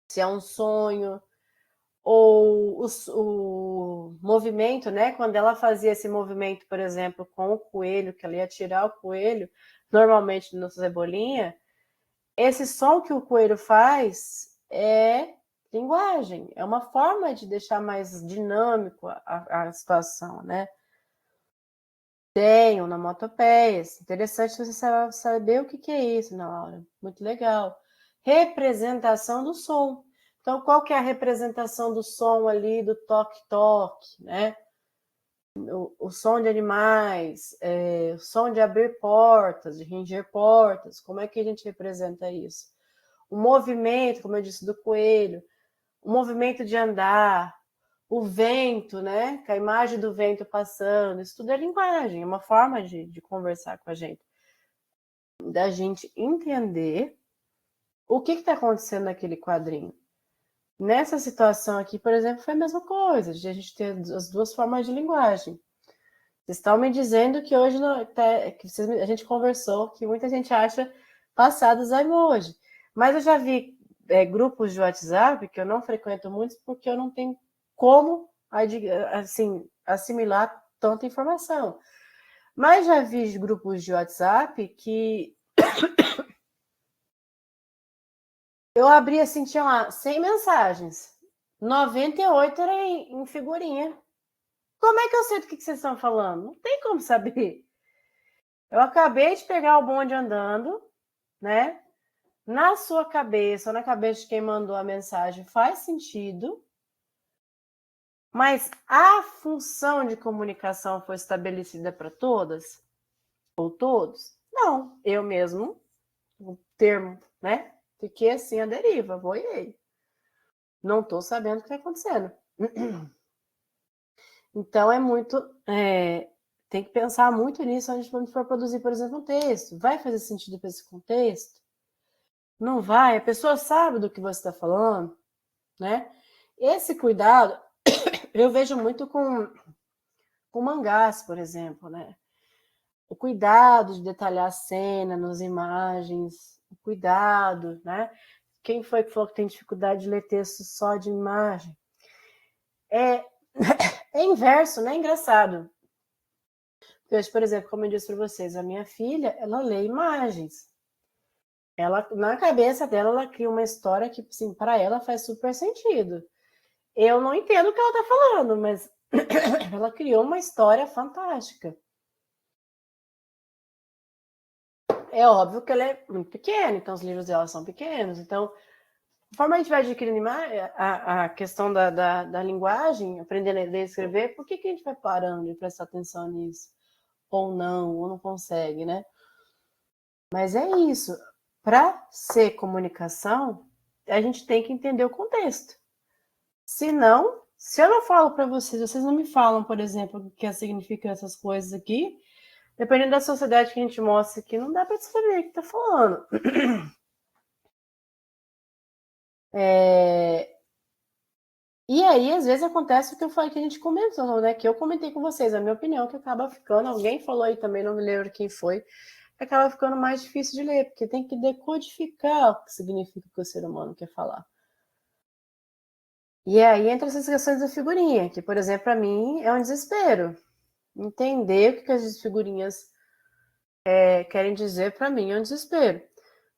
se é um sonho, ou o movimento, né? Quando ela fazia esse movimento, por exemplo, com o coelho, que ela ia tirar o coelho, normalmente no Cebolinha, esse som que o coelho faz é linguagem, é uma forma de deixar mais dinâmico a situação, né? Tem onomatopeias. Interessante você saber o que é isso, né, Laura? Muito legal. Representação do som. Então, qual que é a representação do som ali, do toque-toque, né? O som de animais, o som de abrir portas, de ranger portas. Como é que a gente representa isso? O movimento, como eu disse, do coelho. O movimento de andar, o vento, né? Com a imagem do vento passando, isso tudo é linguagem, é uma forma de conversar com a gente. Da gente entender o que está acontecendo naquele quadrinho. Nessa situação aqui, por exemplo, foi a mesma coisa, de a gente ter as duas formas de linguagem. Vocês estão me dizendo que hoje a gente conversou, que muita gente acha passados a emoji. Mas eu já vi grupos de WhatsApp que eu não frequento muitos porque eu não tenho como assim, assimilar tanta informação. Mas já vi grupos de WhatsApp que eu abri assim, tinha lá 100 mensagens. 98 era em figurinha. Como é que eu sei do que vocês estão falando? Não tem como saber. Eu acabei de pegar o bonde andando, né? Na sua cabeça, ou na cabeça de quem mandou a mensagem, faz sentido, mas a função de comunicação foi estabelecida para todas ou todos? Não, eu mesmo, o termo, né? Fiquei assim à deriva, voei. Não estou sabendo o que está acontecendo. Então é muito. Tem que pensar muito nisso quando for produzir, por exemplo, um texto. Vai fazer sentido para esse contexto? Não vai? A pessoa sabe do que você está falando, né? Esse cuidado eu vejo muito com mangás, por exemplo, né? O cuidado de detalhar a cena nas imagens, o cuidado, né? Quem foi que falou que tem dificuldade de ler texto só de imagem? É inverso, né? Engraçado. Porque, por exemplo, como eu disse para vocês, a minha filha, ela lê imagens. Ela, na cabeça dela, ela cria uma história que, assim, para ela faz super sentido. Eu não entendo o que ela está falando, mas ela criou uma história fantástica. É óbvio que ela é muito pequena, então os livros dela são pequenos. Então, conforme a gente vai adquirindo a questão da linguagem, aprendendo a ler e escrever, por que a gente vai parando de prestar atenção nisso? Ou não consegue, né? Mas é isso. Para ser comunicação, a gente tem que entender o contexto. Senão, se eu não falo para vocês não me falam, por exemplo, o que significa essas coisas aqui, dependendo da sociedade que a gente mostra aqui, não dá para saber o que está falando. E aí, às vezes, acontece o que eu falei que a gente comentou, né? Que eu comentei com vocês, a minha opinião, que acaba ficando, alguém falou aí também, não me lembro quem foi, que acaba ficando mais difícil de ler, porque tem que decodificar o que significa o que o ser humano quer falar. E aí entra essas questões da figurinha, que, por exemplo, para mim é um desespero. Entender o que as figurinhas querem dizer para mim é um desespero.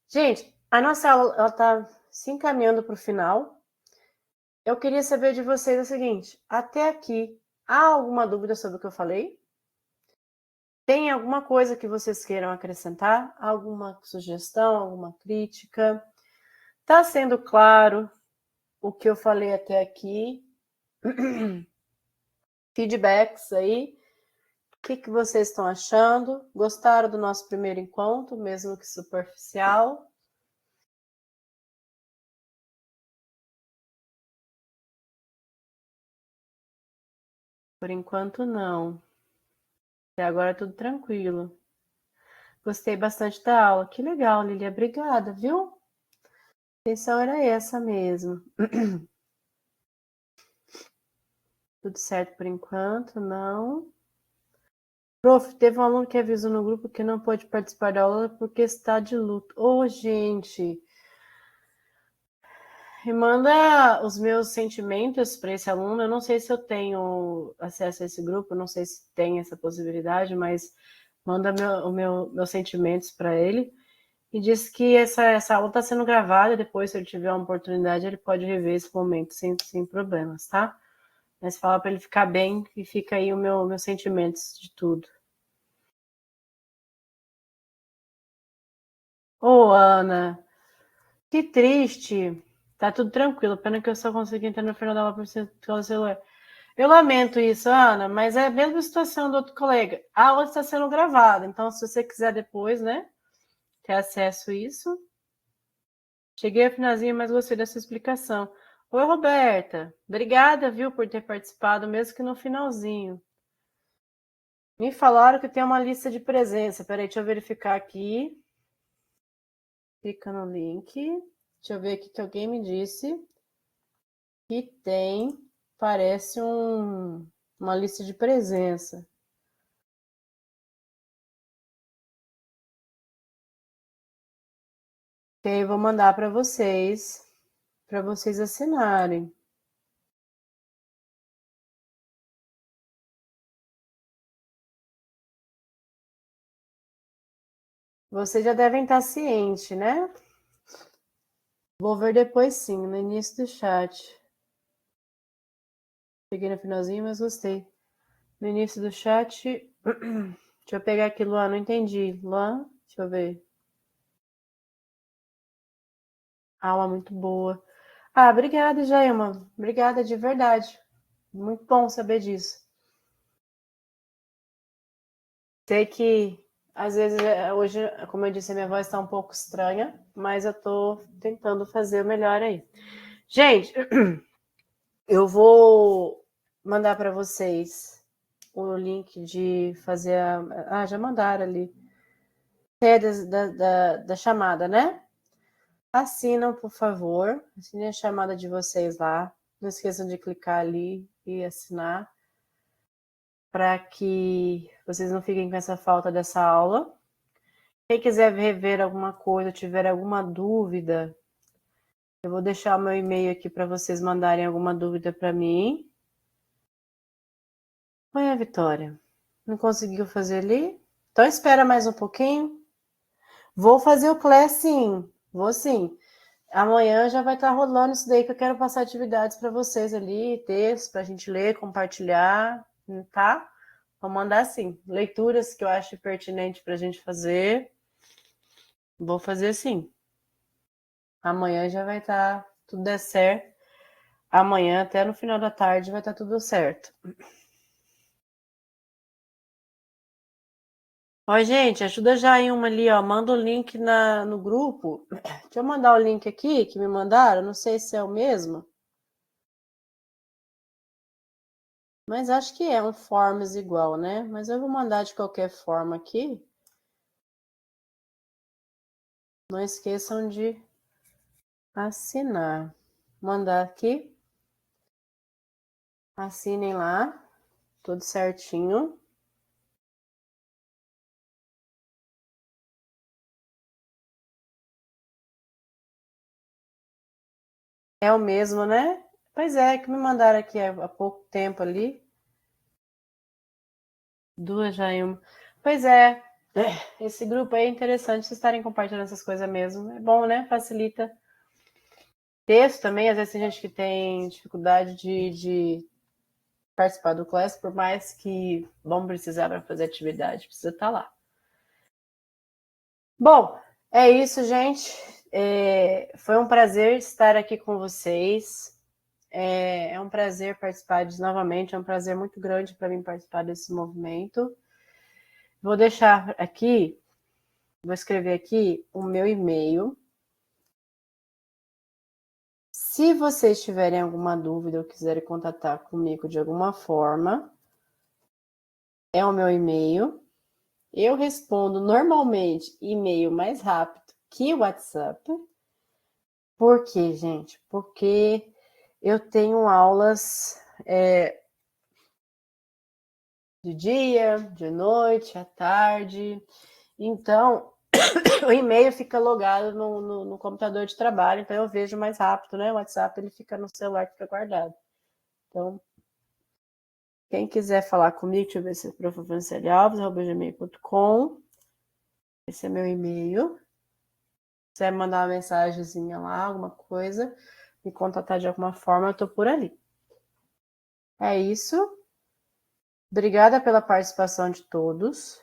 Gente, a nossa aula está se encaminhando para o final. Eu queria saber de vocês o seguinte: até aqui, há alguma dúvida sobre o que eu falei? Tem alguma coisa que vocês queiram acrescentar? Alguma sugestão, alguma crítica? Está sendo claro o que eu falei até aqui? Feedbacks aí. O que vocês estão achando? Gostaram do nosso primeiro encontro, mesmo que superficial? Por enquanto, não. Até agora tudo tranquilo. Gostei bastante da aula. Que legal, Lilia. Obrigada, viu? A intenção era essa mesmo. Tudo certo por enquanto? Não. Prof, teve um aluno que avisou no grupo que não pode participar da aula porque está de luto. Ô, gente! Me manda os meus sentimentos para esse aluno. Eu não sei se eu tenho acesso a esse grupo, não sei se tem essa possibilidade, mas manda meus sentimentos para ele. E diz que essa aula está sendo gravada. Depois, se ele tiver uma oportunidade, ele pode rever esse momento sem problemas, tá? Mas fala para ele ficar bem e fica aí meus sentimentos de tudo. Ô, Ana, que triste. Tá tudo tranquilo, pena que eu só consegui entrar no final da aula pelo celular. Eu lamento isso, Ana, mas é a mesma situação do outro colega. A aula está sendo gravada, então se você quiser depois, né, ter acesso a isso. Cheguei ao finalzinho, mas gostei dessa explicação. Oi, Roberta. Obrigada, viu, por ter participado, mesmo que no finalzinho. Me falaram que tem uma lista de presença. Peraí, deixa eu verificar aqui. Clica no link. Deixa eu ver aqui que alguém me disse que tem, parece uma lista de presença. Ok, vou mandar para vocês assinarem. Vocês já devem estar cientes, né? Vou ver depois sim, no início do chat. Cheguei no finalzinho, mas gostei. No início do chat. Deixa eu pegar aqui, Luan, não entendi. Luan, deixa eu ver. Aula muito boa. Ah, obrigada, Jailma. Obrigada de verdade. Muito bom saber disso. Sei que, às vezes, hoje, como eu disse, a minha voz está um pouco estranha, mas eu estou tentando fazer o melhor aí. Gente, eu vou mandar para vocês o link de fazer a... Ah, já mandaram ali. É da chamada, né? Assinam, por favor. Assinem a chamada de vocês lá. Não esqueçam de clicar ali e assinar para que vocês não fiquem com essa falta dessa aula. Quem quiser rever alguma coisa, tiver alguma dúvida, eu vou deixar o meu e-mail aqui para vocês mandarem alguma dúvida para mim. Oi, a Vitória. Não conseguiu fazer ali? Então espera mais um pouquinho. Vou fazer o class sim. Vou sim. Amanhã já vai estar rolando isso daí que eu quero passar atividades para vocês ali, textos para a gente ler, compartilhar, tá? Vou mandar sim. Leituras que eu acho pertinente para a gente fazer. Vou fazer sim. Amanhã já vai estar tudo der certo. Amanhã, até no final da tarde, vai estar tudo certo. Ó, gente, ajuda já em uma ali, ó. Manda o link no grupo. Deixa eu mandar o link aqui que me mandaram. Não sei se é o mesmo. Mas acho que é um Forms igual, né? Mas eu vou mandar de qualquer forma aqui. Não esqueçam de assinar. Mandar aqui. Assinem lá. Tudo certinho. É o mesmo, né? Pois é, que me mandaram aqui há pouco tempo ali. Duas já em uma. Pois é. Esse grupo aí é interessante vocês estarem compartilhando essas coisas mesmo. É bom, né? Facilita. Texto também, às vezes tem gente que tem dificuldade de participar do class, por mais que vão precisar para fazer atividade, precisa estar lá. Bom, é isso, gente. Foi um prazer estar aqui com vocês. É um prazer participar novamente, é um prazer muito grande para mim participar desse movimento. Vou deixar aqui, vou escrever aqui o meu e-mail. Se vocês tiverem alguma dúvida ou quiserem contatar comigo de alguma forma, é o meu e-mail. Eu respondo normalmente e-mail mais rápido que o WhatsApp. Por quê, gente? Porque eu tenho aulas de dia, de noite, à tarde. Então, o e-mail fica logado no computador de trabalho, então eu vejo mais rápido, né? O WhatsApp ele fica no celular, fica guardado. Então, quem quiser falar comigo, deixa eu ver se é profrancielealves@gmail.com. Esse é meu e-mail. Se quiser mandar uma mensagenzinha lá, alguma coisa, me contatar de alguma forma, eu tô por ali. É isso. Obrigada pela participação de todos.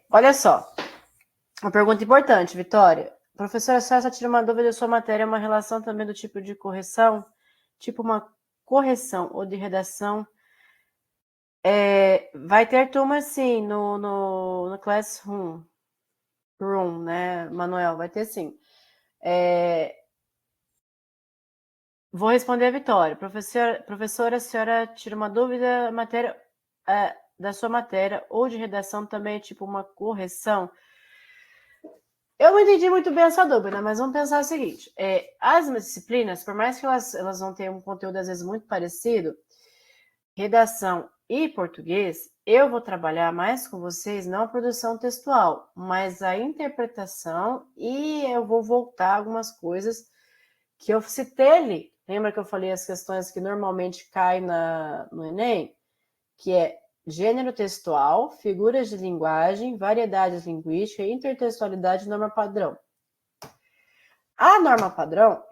Olha só. Uma pergunta importante, Vitória. Professora, a senhora tira uma dúvida da sua matéria, é uma relação também do tipo de correção? Tipo uma correção ou de redação? Vai ter turma, sim, no Classroom, né, Manuel? Vai ter, sim. Vou responder a Vitória. Professora, a senhora tira uma dúvida da sua matéria ou de redação também é tipo uma correção? Eu não entendi muito bem essa dúvida, mas vamos pensar o seguinte: as disciplinas, por mais que elas vão ter um conteúdo às vezes muito parecido, redação e português, eu vou trabalhar mais com vocês não a produção textual, mas a interpretação, e eu vou voltar algumas coisas que eu citei ali. Lembra que eu falei as questões que normalmente caem no Enem? Que é gênero textual, figuras de linguagem, variedades linguísticas, intertextualidade e norma padrão. A norma padrão,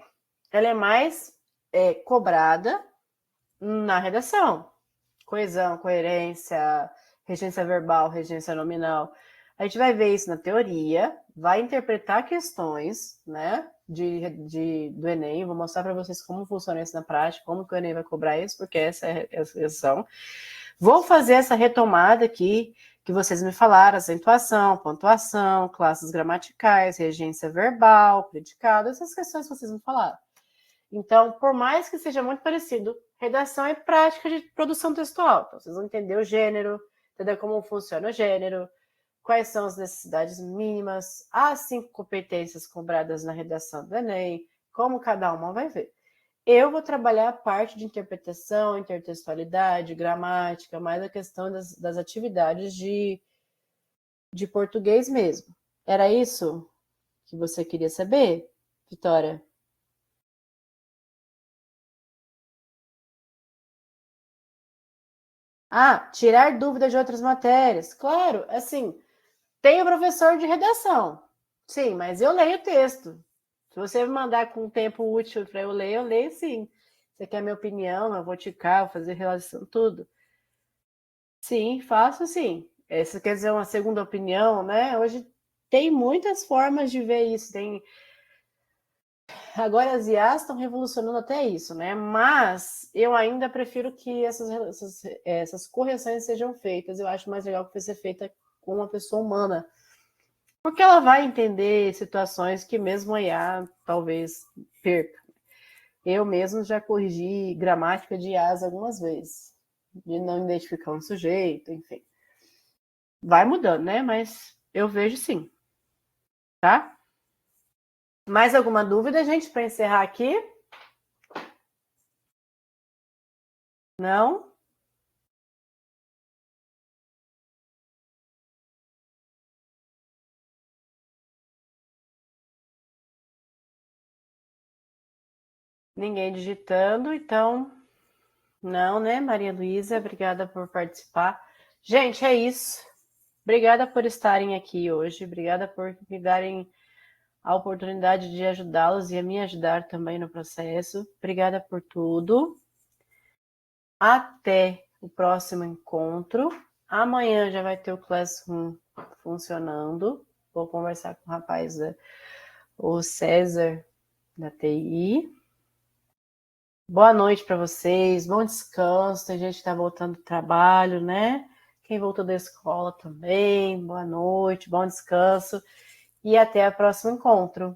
ela é mais cobrada na redação. Coesão, coerência, regência verbal, regência nominal. A gente vai ver isso na teoria, vai interpretar questões, né, do Enem. Vou mostrar para vocês como funciona isso na prática, como que o Enem vai cobrar isso, porque essa é a questão. Vou fazer essa retomada aqui que vocês me falaram, acentuação, pontuação, classes gramaticais, regência verbal, predicado, essas questões que vocês me falaram. Então, por mais que seja muito parecido, redação é prática de produção textual. Então, vocês vão entender o gênero, entender como funciona o gênero, quais são as necessidades mínimas, as 5 competências cobradas na redação do Enem, como cada uma vai ver. Eu vou trabalhar a parte de interpretação, intertextualidade, gramática, mais a questão das atividades de português mesmo. Era isso que você queria saber, Vitória? Tirar dúvidas de outras matérias. Claro, assim, tem o professor de redação. Sim, mas eu leio o texto. Se você me mandar com um tempo útil para eu leio sim. Você quer minha opinião, eu vou ticar, vou fazer relação, tudo. Sim, faço sim. Essa quer dizer uma segunda opinião, né? Hoje tem muitas formas de ver isso. Agora as IAs estão revolucionando até isso, né? Mas eu ainda prefiro que essas correções sejam feitas. Eu acho mais legal que ser feita com uma pessoa humana. Porque ela vai entender situações que mesmo a IA talvez perca. Eu mesmo já corrigi gramática de IAs algumas vezes. De não identificar um sujeito, enfim. Vai mudando, né? Mas eu vejo sim, tá? Mais alguma dúvida, gente, para encerrar aqui? Não? Ninguém digitando, então Não, né, Maria Luísa? Obrigada por participar. Gente, é isso. Obrigada por estarem aqui hoje. Obrigada por me darem a oportunidade de ajudá-los e a me ajudar também no processo. Obrigada por tudo. Até o próximo encontro. Amanhã já vai ter o Classroom funcionando. Vou conversar com o rapaz, o César, da TI. Boa noite para vocês, bom descanso. Tem gente que está voltando do trabalho, né? Quem voltou da escola também. Boa noite, bom descanso. E até o próximo encontro.